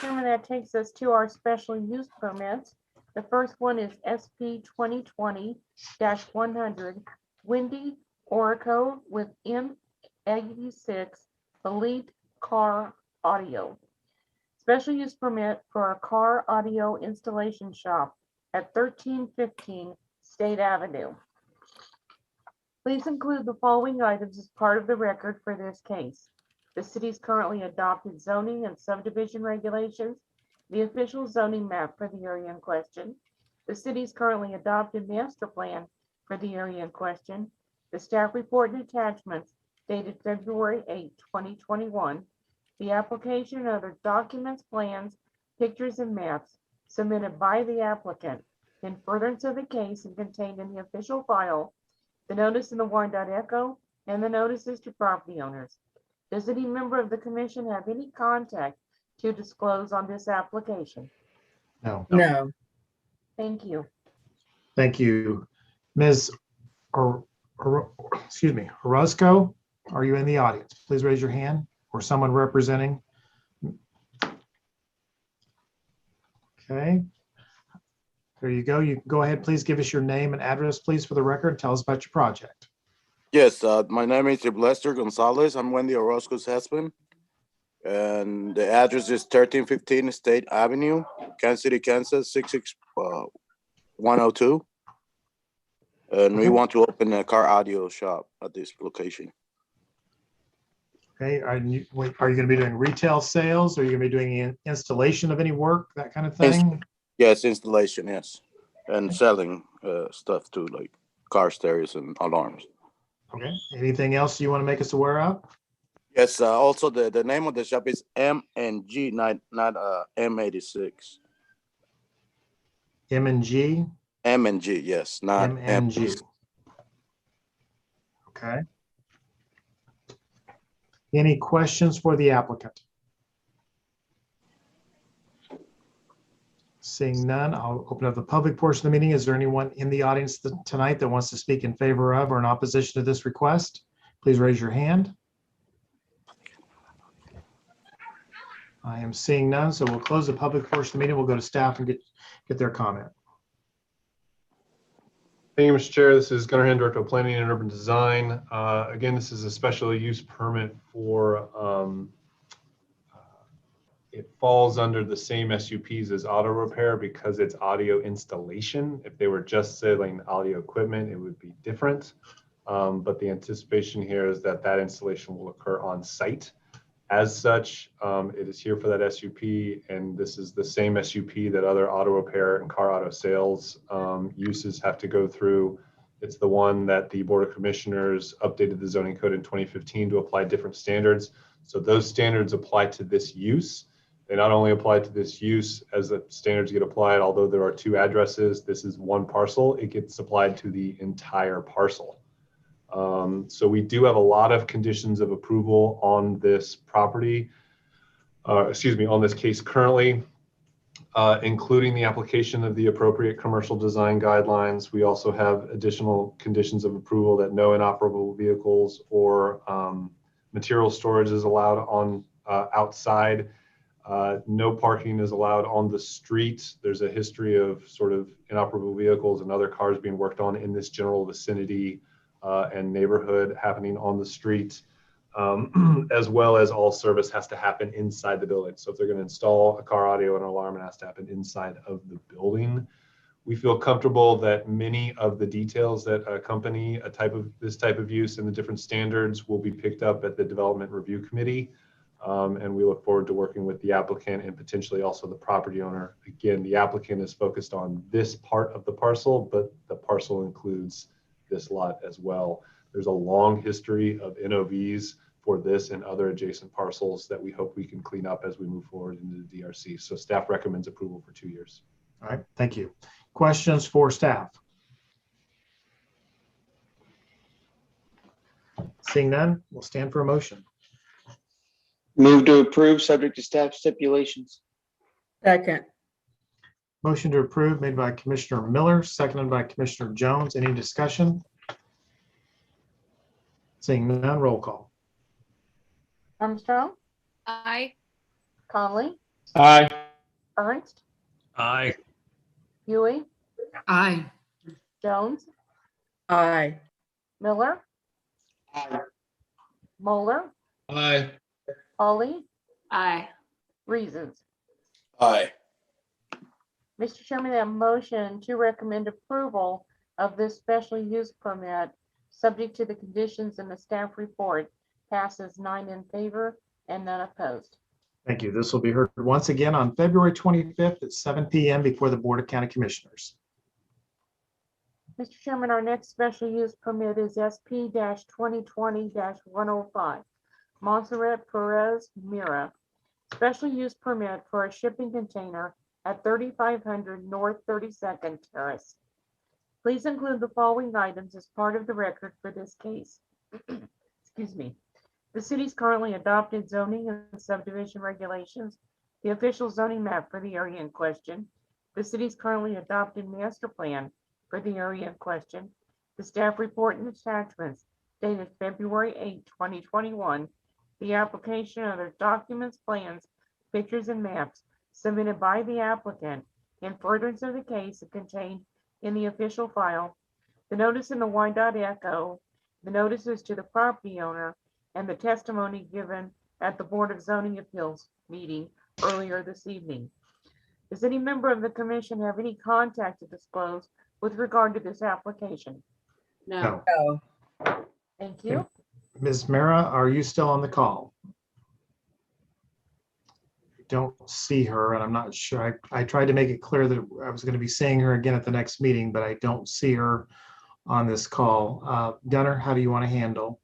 Chairman, that takes us to our special use permits. The first one is SP 2020-100 Windy Oracle with M86 Elite Car Audio. Special use permit for a car audio installation shop at 1315 State Avenue. Please include the following items as part of the record for this case: the city's currently adopted zoning and subdivision regulations, the official zoning map for the area in question, the city's currently adopted master plan for the area in question, the staff report and attachments dated February 8, 2021, the application and other documents, plans, pictures, and maps submitted by the applicant in furtherance of the case and contained in the official file, the notice in the Wyandotte Echo, and the notices to property owners. Does any member of the commission have any contact to disclose on this application?
No.
No.
Thank you.
Thank you. Ms. Orozco, are you in the audience? Please raise your hand, or someone representing. Okay. There you go. You can go ahead. Please give us your name and address, please, for the record. Tell us about your project.
Yes, my name is Lester Gonzalez. I'm Wendy Orozco's husband. And the address is 1315 State Avenue, Kansas City, Kansas, 66102. And we
Okay.
want to open a car audio shop at this location.
Okay, are you going to be doing retail sales? Are you going to be doing installation of any work, that kind of thing?
Yes, installation, yes. And selling stuff too, like car stereos and alarms.
Okay, anything else you want to make us aware of?
Yes, also the name of the shop is M&G, not M86.
M&G?
M&G, yes, not
M&G. Okay. Any questions for the applicant? Seeing none, I'll open up the public portion of the meeting. Is there anyone in the audience tonight that wants to speak in favor of or in opposition to this request? Please raise your hand. I am seeing none, so we'll close the public portion of the meeting. We'll go to staff and get their comment.
Thank you, Mr. Chair. This is Gunnar Hand, Director of Planning and Urban Design. Again, this is a special use permit for, it falls under the same SUPs as auto repair because it's audio installation. If they were just selling audio equipment, it would be different. But the anticipation here is that that installation will occur on site. As such, it is here for that SUP, and this is the same SUP that other auto repair and car auto sales uses have to go through. It's the one that the Board of Commissioners updated the zoning code in 2015 to apply different standards. So those standards apply to this use. They not only apply to this use as the standards get applied, although there are two addresses, this is one parcel, it gets applied to the entire parcel. So we do have a lot of conditions of approval on this property, on this case currently, including the application of the appropriate commercial design guidelines. We also have additional conditions of approval that no inoperable vehicles or material storage is allowed on outside. No parking is allowed on the street. There's a history of sort of inoperable vehicles and other cars being worked on in this general vicinity and neighborhood happening on the street, as well as all service has to happen inside the building. So if they're going to install a car audio and alarm, it has to happen inside of the building. We feel comfortable that many of the details that accompany this type of use and the different standards will be picked up at the Development Review Committee. And we look forward to working with the applicant and potentially also the property owner. Again, the applicant is focused on this part of the parcel, but the parcel includes this lot as well. There's a long history of NOVs for this and other adjacent parcels that we hope we can clean up as we move forward into the DRC. So staff recommends approval for 2 years.
All right, thank you. Questions for staff? Seeing none, we'll stand for a motion.
Move to approve, subject to staff stipulations.
Second.
Motion to approve made by Commissioner Miller, seconded by Commissioner Jones. Any discussion? Seeing none, roll call.
Armstrong,
Aye.
Conley,
Aye.
Ernst,
Aye.
Huey,
Aye.
Jones,
Aye.
Miller, Moeller,
Aye.
Ollie,
Aye.
Reasons.
Aye.
Mr. Chairman, that motion to recommend approval of this special use permit, subject to the conditions in the staff report, passes 9 in favor and none opposed.
Thank you. This will be heard once again on February 25th at 7 p.m. before the Board of County Commissioners.
Mr. Chairman, our next special use permit is SP-2020-105, Montserrat Perez Mira. Special use permit for a shipping container at 3500 North 32nd Terrace. Please include the following items as part of the record for this case. Excuse me. The city's currently adopted zoning and subdivision regulations, the official zoning map for the area in question, the city's currently adopted master plan for the area in question, the staff report and attachments dated February 8, 2021, the application of other documents, plans, pictures, and maps submitted by the applicant in furtherance of the case contained in the official file, the notice in the Wyandotte Echo, the notices to the property owner, and the testimony given at the Board of Zoning Appeals meeting earlier this evening. Does any member of the commission have any contact to disclose with regard to this application?
No.
No.
Thank you.
Ms. Mara, are you still on the call? I don't see her, and I'm not sure. I tried to make it clear that I was going to be seeing her again at the next meeting, but I don't see her on this call. Gunnar, how do you want to handle?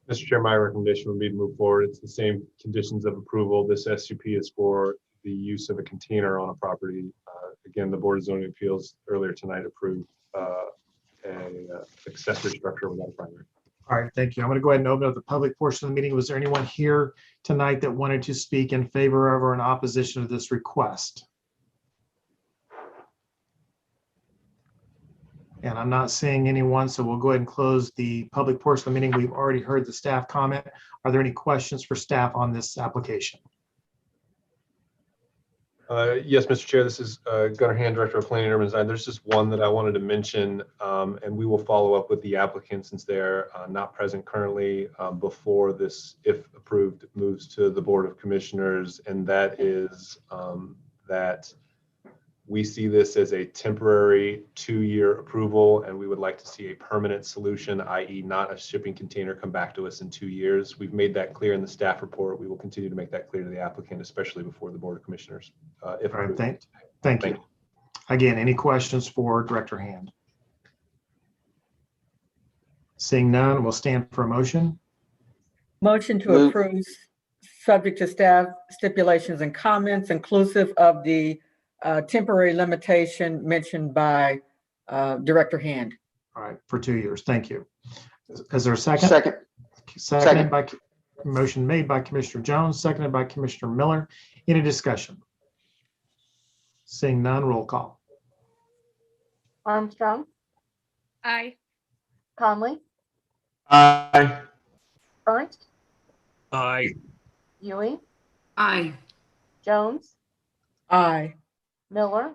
Mr. Chair, my recommendation would be to move forward. It's the same conditions of approval. This SUP is for the use of a container on a property. Again, the Board of Zoning Appeals earlier tonight approved a accessory structure without a primary.
All right, thank you. I'm going to go ahead and open up the public portion of the meeting. Was there anyone here tonight that wanted to speak in favor of or in opposition to this request? And I'm not seeing anyone, so we'll go ahead and close the public portion of the meeting. We've already heard the staff comment. Are there any questions for staff on this application?
Yes, Mr. Chair, this is Gunnar Hand, Director of Planning and Urban Design. There's just one that I wanted to mention, and we will follow up with the applicant since they're not present currently before this, if approved, moves to the Board of Commissioners, and that is that we see this as a temporary 2-year approval, and we would like to see a permanent solution, i.e. not a shipping container come back to us in 2 years. We've made that clear in the staff report. We will continue to make that clear to the applicant, especially before the Board of Commissioners. If
All right,
approved.
thank you. Again, any questions for Director Hand? Seeing none, we'll stand for a motion.
Motion to approve, subject to staff stipulations and comments, inclusive of the temporary limitation mentioned by Director Hand.
All right, for 2 years. Thank you. Is there a second?
Second.
Seconded by, motion made by Commissioner Jones, seconded by Commissioner Miller. Any discussion? Seeing none, roll call.
Armstrong,
Aye.
Conley,
Aye.
Ernst,
Aye.
Ewing,
Aye.
Jones,
Aye.
Miller,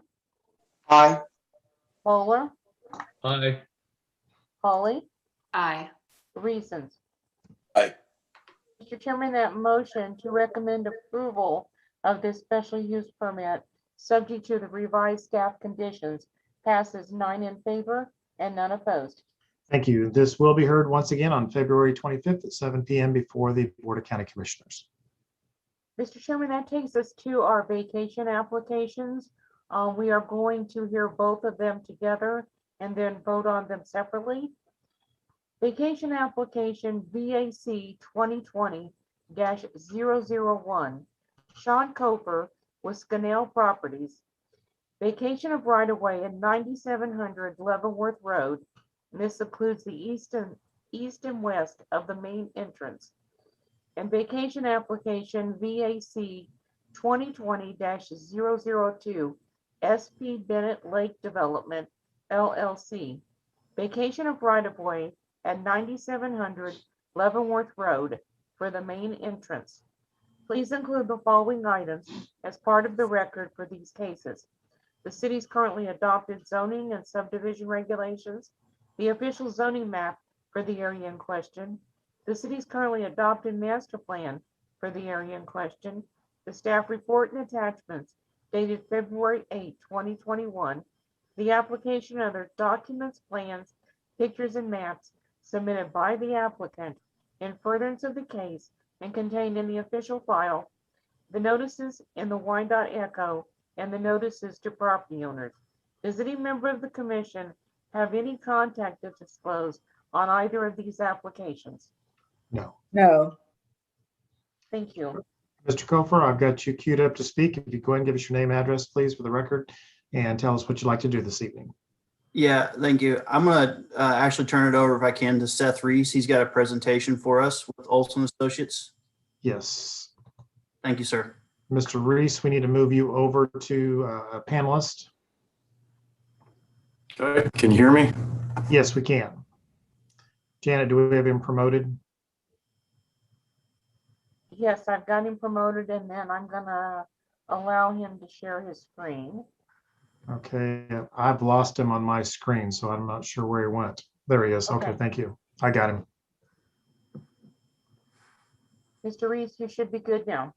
Aye.
Bowler,
Aye.
Holly,
Aye.
Reasons.
Aye.
Mr. Chairman, that motion to recommend approval of this special use permit, subject to the revised staff conditions, passes 9 in favor and none opposed.
Thank you. This will be heard once again on February 25th at 7 p.m. before the Board of County Commissioners.
Mr. Chairman, that takes us to our vacation applications. We are going to hear both of them together and then vote on them separately. Vacation application VAC 2020-001, Sean Cofer with Scannell Properties. Vacation of right-of-way at 9700 Leavenworth Road. This includes the east and west of the main entrance. And vacation application VAC 2020-002, SP Bennett Lake Development, LLC. Vacation of right-of-way at 9700 Leavenworth Road for the main entrance. Please include the following items as part of the record for these cases: the city's currently adopted zoning and subdivision regulations, the official zoning map for the area in question, the city's currently adopted master plan for the area in question, the staff report and attachments dated February 8, 2021, the application and other documents, plans, pictures, and maps submitted by the applicant in furtherance of the case and contained in the official file, the notices in the Wyandotte Echo, and the notices to property owners. Does any member of the commission have any contact to disclose on either of these applications?
No.
No.
Thank you.
Mr. Cofer, I've got you queued up to speak. If you go ahead and give us your name, address, please, for the record, and tell us what you'd like to do this evening.
Yeah, thank you. I'm going to actually turn it over, if I can, to Seth Reese. He's got a presentation for us with Olson Associates.
Yes.
Thank you, sir.
Mr. Reese, we need to move you over to a panelist.
Okay, can you hear me?
Yes, we can. Janet, do we have him promoted?
Yes, I've got him promoted, and then I'm gonna allow him to share his screen.
Okay, I've lost him on my screen, so I'm not sure where he went. There he is. Okay, thank you. I got him.
Mr. Reese, you should be good now.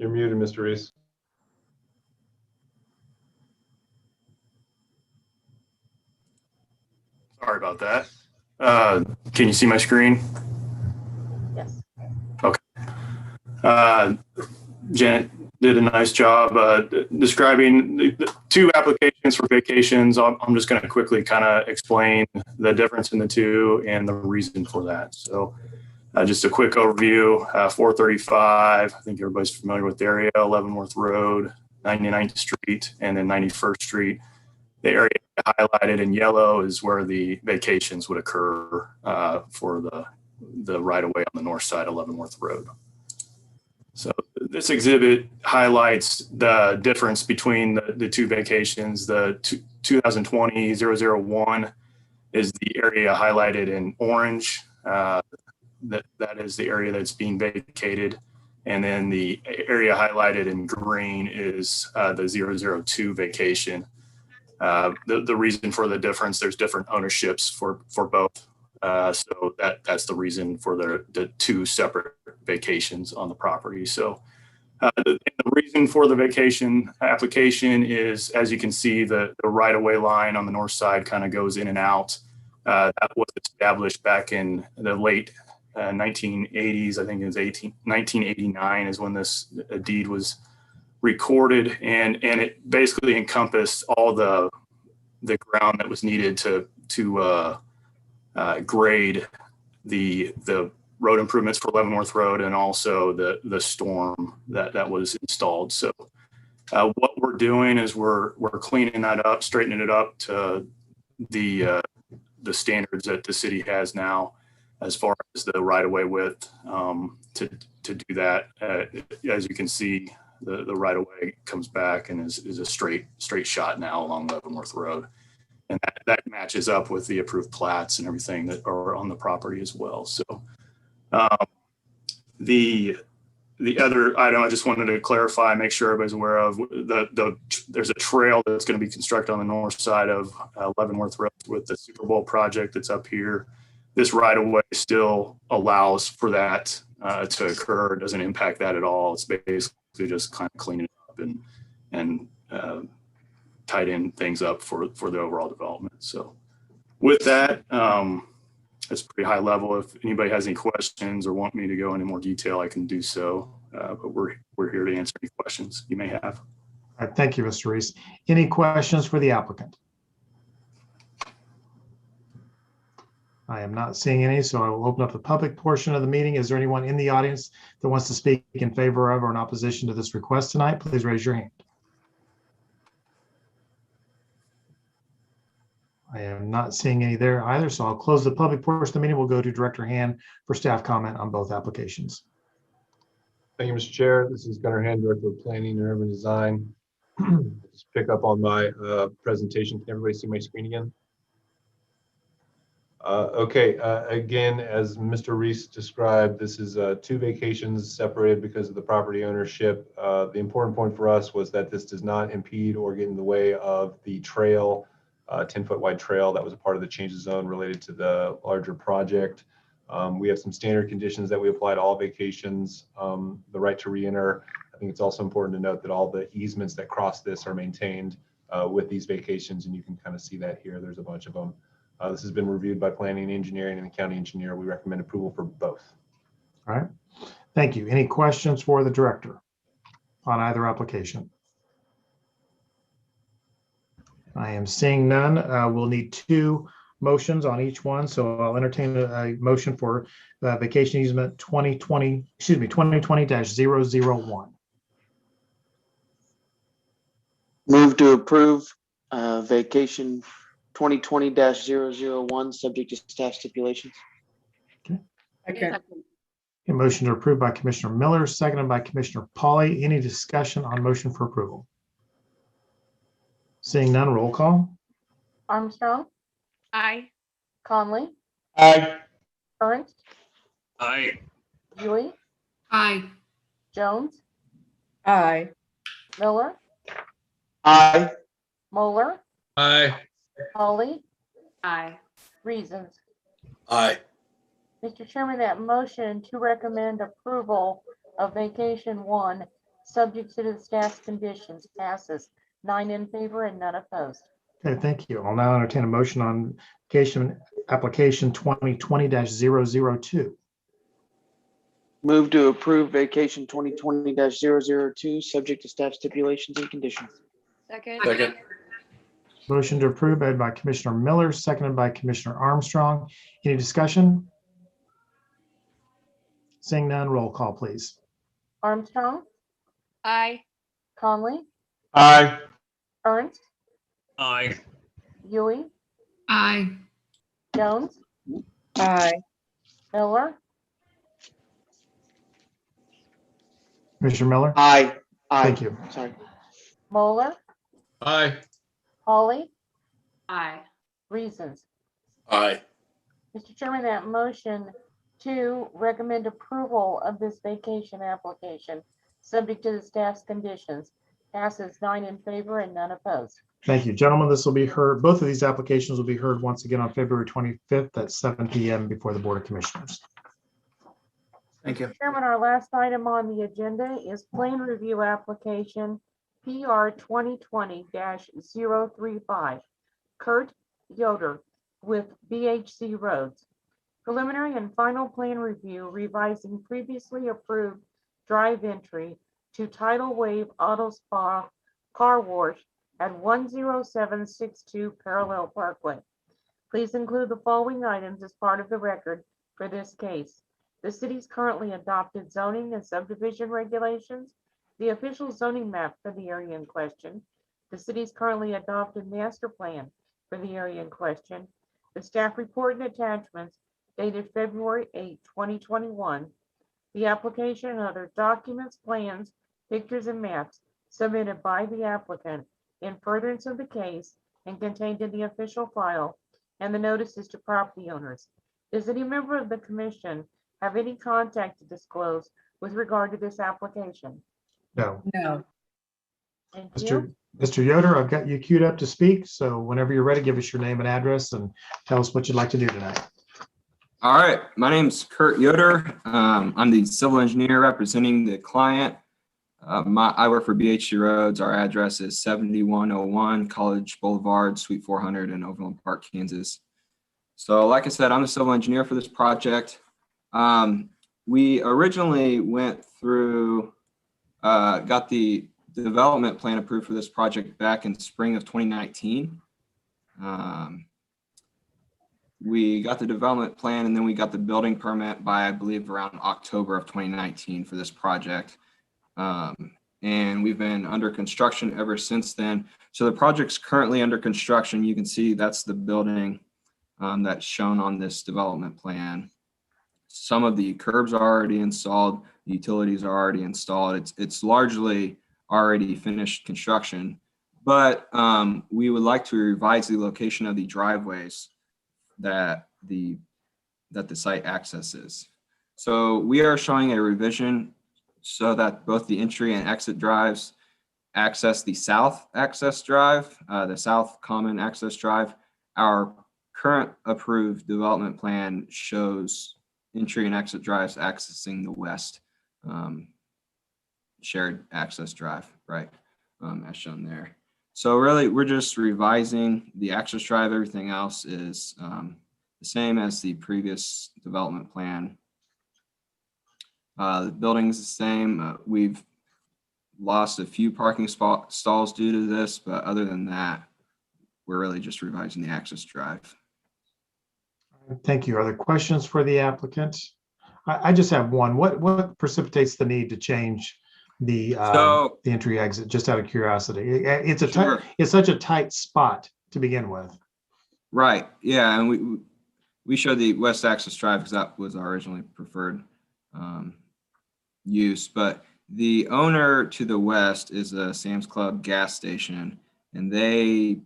You're muted, Mr. Reese.
Sorry about that. Can you see my screen?
Yes.
Okay. Janet did a nice job describing the two applications for vacations. I'm just going to quickly kind of explain the difference in the two and the reason for that. So just a quick overview, 435, I think everybody's familiar with the area, Leavenworth Road, 99th Street, and then 91st Street. The area highlighted in yellow is where the vacations would occur for the right-of-way on the north side of Leavenworth Road. So this exhibit highlights the difference between the two vacations. The 2020-001 is the area highlighted in orange. That is the area that's being vacated. And then the area highlighted in green is the 002 vacation. The reason for the difference, there's different ownerships for both. So that's the reason for the two separate vacations on the property. So the reason for the vacation application is, as you can see, the right-of-way line on the north side kind of goes in and out. That was established back in the late 1980s. I think it was 1989 is when this deed was recorded, and it basically encompassed all the ground that was needed to grade the road improvements for Leavenworth Road, and also the storm that was installed. So what we're doing is we're cleaning that up, straightening it up to the standards that the city has now as far as the right-of-way width. To do that, as you can see, the right-of-way comes back and is a straight shot now along Leavenworth Road. And that matches up with the approved plats and everything that are on the property as well. So the other item I just wanted to clarify, make sure everybody's aware of, there's a trail that's going to be constructed on the north side of Leavenworth Road with the Super Bowl project that's up here. This right-of-way still allows for that to occur. It doesn't impact that at all. It's basically just kind of cleaning it up and tied in things up for the overall development. So with that, it's pretty high level. If anybody has any questions or want me to go into more detail, I can do so. But we're here to answer any questions you may have.
All right, thank you, Mr. Reese. Any questions for the applicant? I am not seeing any, so I will open up the public portion of the meeting. Is there anyone in the audience that wants to speak in favor of or in opposition to this request tonight? Please raise your hand. I am not seeing any there either, so I'll close the public portion of the meeting. We'll go to Director Hand for staff comment on both applications.
Thank you, Mr. Chair. This is Gunnar Hand, Director of Planning and Urban Design. Just pick up on my presentation. Can everybody see my screen again? Okay, again, as Mr. Reese described, this is two vacations separated because of the property ownership. The important point for us was that this does not impede or get in the way of the trail, 10-foot wide trail that was a part of the change of zone related to the larger project. We have some standard conditions that we apply to all vacations. The right to re-enter. I think it's also important to note that all the easements that cross this are maintained with these vacations, and you can kind of see that here. There's a bunch of them. This has been reviewed by planning, engineering, and the county engineer. We recommend approval for both.
All right, thank you. Any questions for the director on either application? I am seeing none. We'll need two motions on each one, so I'll entertain a motion for vacation easement 2020-001.
Move to approve vacation 2020-001, subject to staff stipulations.
Okay.
A motion to approve by Commissioner Miller, seconded by Commissioner Pauly. Any discussion on motion for approval? Seeing none, roll call.
Armstrong,
Aye.
Conley,
Aye.
Ernst,
Aye.
Dewey,
Aye.
Jones,
Aye.
Miller,
Aye.
Moeller,
Aye.
Pauly,
Aye.
Reasons.
Aye.
Mr. Chairman, that motion to recommend approval of vacation one subject to the staff's conditions, passes 9 in favor and none opposed.
Okay, thank you. I'll now entertain a motion on application 2020-002.
Move to approve vacation 2020-002, subject to staff stipulations and conditions.
Second.
Second.
Motion to approve made by Commissioner Miller, seconded by Commissioner Armstrong. Any discussion? Seeing none, roll call, please.
Armstrong,
Aye.
Conley,
Aye.
Ernst,
Aye.
Yui,
Aye.
Jones,
Aye.
Miller,
Commissioner Miller?
Aye. Aye.
Thank you.
Sorry.
Moeller,
Aye.
Hawley,
Aye.
Reasons.
Aye.
Mr. Chairman, that motion to recommend approval of this vacation application, subject to the staff's conditions, passes 9 in favor and none opposed.
Thank you, gentlemen. This will be heard, both of these applications will be heard once again on February 25th at 7 p.m. before the Board of Commissioners.
Thank you.
Mr. Chairman, our last item on the agenda is plan review application PR 2020-035. Kurt Yoder with BHC Roads. Preliminary and final plan review revising previously approved drive entry to Tidal Wave Auto Spa Car Wash at 10762 Parallel Parkway. Please include the following items as part of the record for this case. The city's currently adopted zoning and subdivision regulations, the official zoning map for the area in question, the city's currently adopted master plan for the area in question, the staff report and attachments dated February 8, 2021, the application and other documents, plans, pictures, and maps submitted by the applicant in furtherance of the case and contained in the official file, and the notices to property owners. Does any member of the commission have any contact to disclose with regard to this application?
No.
No.
Thank you.
Mr. Yoder, I've got you queued up to speak. So whenever you're ready, give us your name and address and tell us what you'd like to do tonight.
All right, my name's Kurt Yoder. I'm the civil engineer representing the client. I work for BHC Roads. Our address is 7101 College Boulevard, Suite 400 in Overland Park, Kansas. So like I said, I'm the civil engineer for this project. We originally went through, got the development plan approved for this project back in spring of 2019. We got the development plan and then we got the building permit by, I believe, around October of 2019 for this project. And we've been under construction ever since then. So the project's currently under construction. You can see that's the building that's shown on this development plan. Some of the curbs are already installed, the utilities are already installed. It's largely already finished construction, but we would like to revise the location of the driveways that the site accesses. So we are showing a revision so that both the entry and exit drives access the south access drive, the south common access drive. Our current approved development plan shows entry and exit drives accessing the west shared access drive, right, as shown there. So really, we're just revising the access drive. Everything else is the same as the previous development plan. The building's the same. We've lost a few parking stalls due to this, but other than that, we're really just revising the access drive.
Thank you. Are there questions for the applicant? I just have one. What precipitates the need to change the entry exit? Just out of curiosity, it's it's such a tight spot to begin with.
Right. Yeah, and we showed the west access drive because that was our originally preferred use. But the owner to the west is a Sam's Club gas station, and they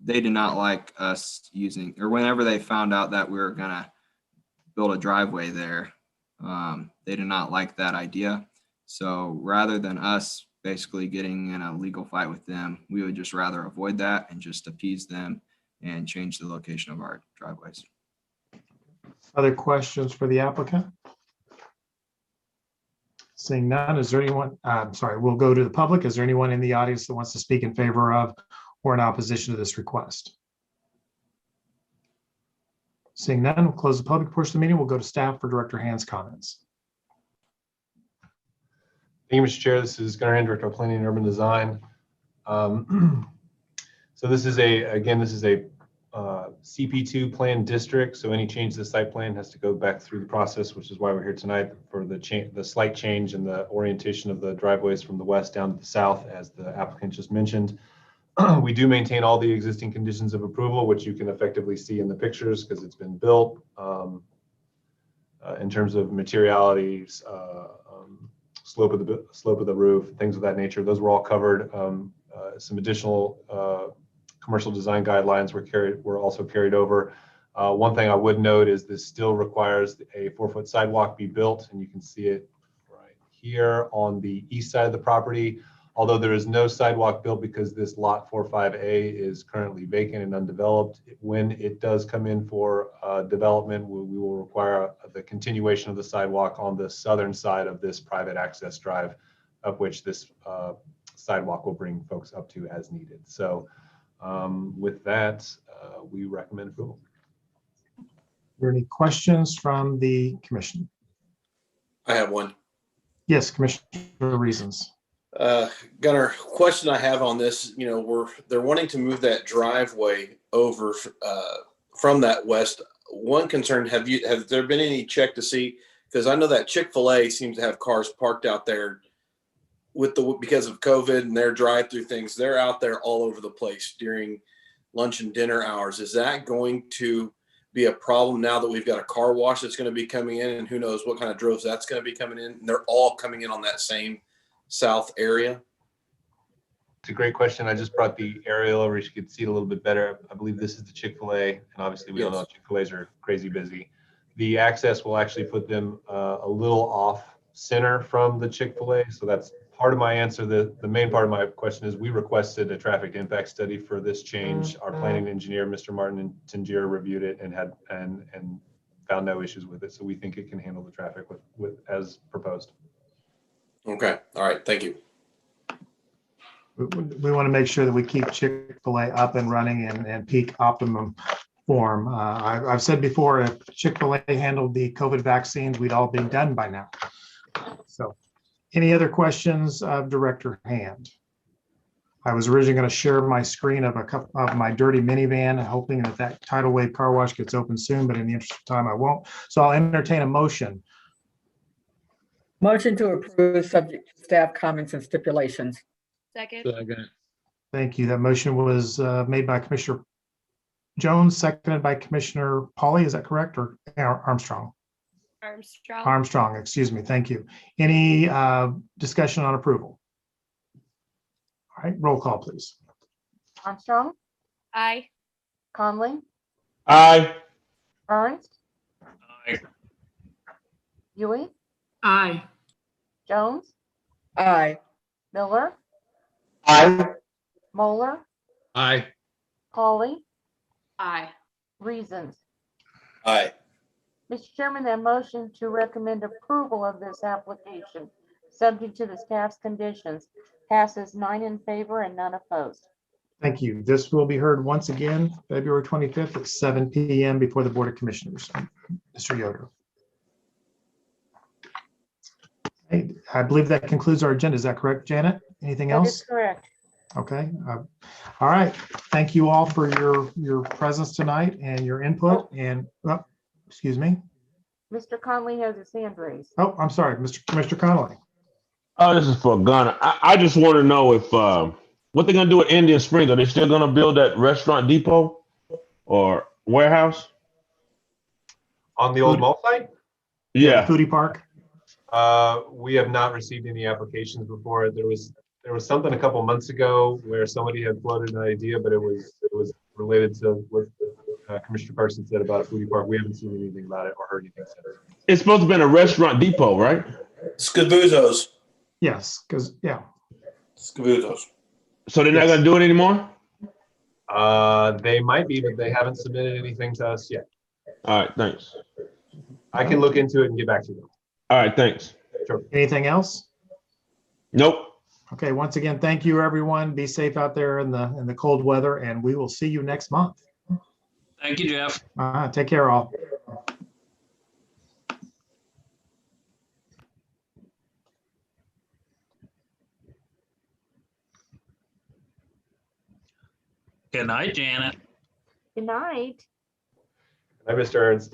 did not like us using, or whenever they found out that we were gonna build a driveway there, they did not like that idea. So rather than us basically getting in a legal fight with them, we would just rather avoid that and just appease them and change the location of our driveways.
Other questions for the applicant? Seeing none, is there anyone, sorry, we'll go to the public. Is there anyone in the audience that wants to speak in favor of or in opposition to this request? Seeing none, we'll close the public portion of the meeting. We'll go to staff for Director Hand's comments.
Thank you, Mr. Chair. This is Gunnar Hand, Director of Planning and Urban Design. So this is a CP2 plan district. So any change to the site plan has to go back through the process, which is why we're here tonight for the slight change in the orientation of the driveways from the west down to the south, as the applicant just mentioned. We do maintain all the existing conditions of approval, which you can effectively see in the pictures because it's been built. In terms of materialities, slope of the roof, things of that nature, those were all covered. Some additional commercial design guidelines were also carried over. One thing I would note is this still requires a 4-foot sidewalk be built, and you can see it right here on the east side of the property. Although there is no sidewalk built because this lot 45A is currently vacant and undeveloped, when it does come in for development, we will require the continuation of the sidewalk on the southern side of this private access drive, of which this sidewalk will bring folks up to as needed. So with that, we recommend approval.
Are there any questions from the commission?
I have one.
Yes, Commissioner Reasons.
Gunnar, question I have on this, they're wanting to move that driveway over from that west. One concern, have there been any check to see, because I know that Chick-fil-A seems to have cars parked out there because of COVID and their drive-through things. They're out there all over the place during lunch and dinner hours. Is that going to be a problem now that we've got a car wash that's going to be coming in, and who knows what kind of droves that's going to be coming in? And they're all coming in on that same south area?
It's a great question. I just brought the aerial over so you could see it a little bit better. I believe this is the Chick-fil-A, and obviously we all know Chick-fil-A's are crazy busy. The access will actually put them a little off center from the Chick-fil-A. So that's part of my answer. The main part of my question is we requested a traffic impact study for this change. Our planning engineer, Mr. Martin Tangier, reviewed it and found no issues with it. So we think it can handle the traffic with as proposed.
Okay. All right. Thank you.
We want to make sure that we keep Chick-fil-A up and running and peak optimum form. I've said before, if Chick-fil-A handled the COVID vaccines, we'd all be done by now. So any other questions of Director Hand? I was originally going to share my screen of my dirty minivan, hoping that tidal wave car wash gets open soon, but in the interest of time, I won't. So I'll entertain a motion.
Motion to approve subject to staff comments and stipulations.
Second.
Thank you. That motion was made by Commissioner Jones, seconded by Commissioner Pauly. Is that correct? Or Armstrong? Armstrong, excuse me. Thank you. Any discussion on approval? All right, roll call, please.
Armstrong,
Aye.
Conley,
Aye.
Ernst,
Aye.
Huey,
Aye.
Jones,
Aye.
Miller,
Aye.
Moeller,
Aye.
Pauly,
Aye.
Reasons.
Aye.
Mr. Chairman, that motion to recommend approval of this application, subject to the staff's conditions, passes 9 in favor and none opposed.
Thank you. This will be heard once again, February 25th at 7 p.m. before the Board of Commissioners. Mr. Yoder. I believe that concludes our agenda. Is that correct, Janet? Anything else?
That is correct.
Okay. All right. Thank you all for your presence tonight and your input. And excuse me.
Mr. Conley has his hand raised.
Oh, I'm sorry, Mr. Connolly.
Oh, this is for Gunnar. I just want to know if what they're gonna do at Indian Springs. Are they still gonna build that restaurant depot or warehouse
On the old mall site?
Yeah.
Foodie Park.
We have not received any applications before. There was something a couple months ago where somebody had floated an idea, but it was related to what Commissioner Carson said about a foodie park. We haven't seen anything about it or heard anything since.
It's supposed to be a restaurant depot, right?
Scabuzzo's.
Yes, because
Scabuzzo's.
So they're not gonna do it anymore?
They might be, but they haven't submitted anything to us yet.
All right, thanks.
I can look into it and get back to you.
All right, thanks.
Sure.
Anything else?
Nope.
Okay, once again, thank you, everyone. Be safe out there in the cold weather, and we will see you next month.
Thank you, Jeff.
Take care, all.
Good night, Janet.
Good night.
Hi, Mr. Ernst.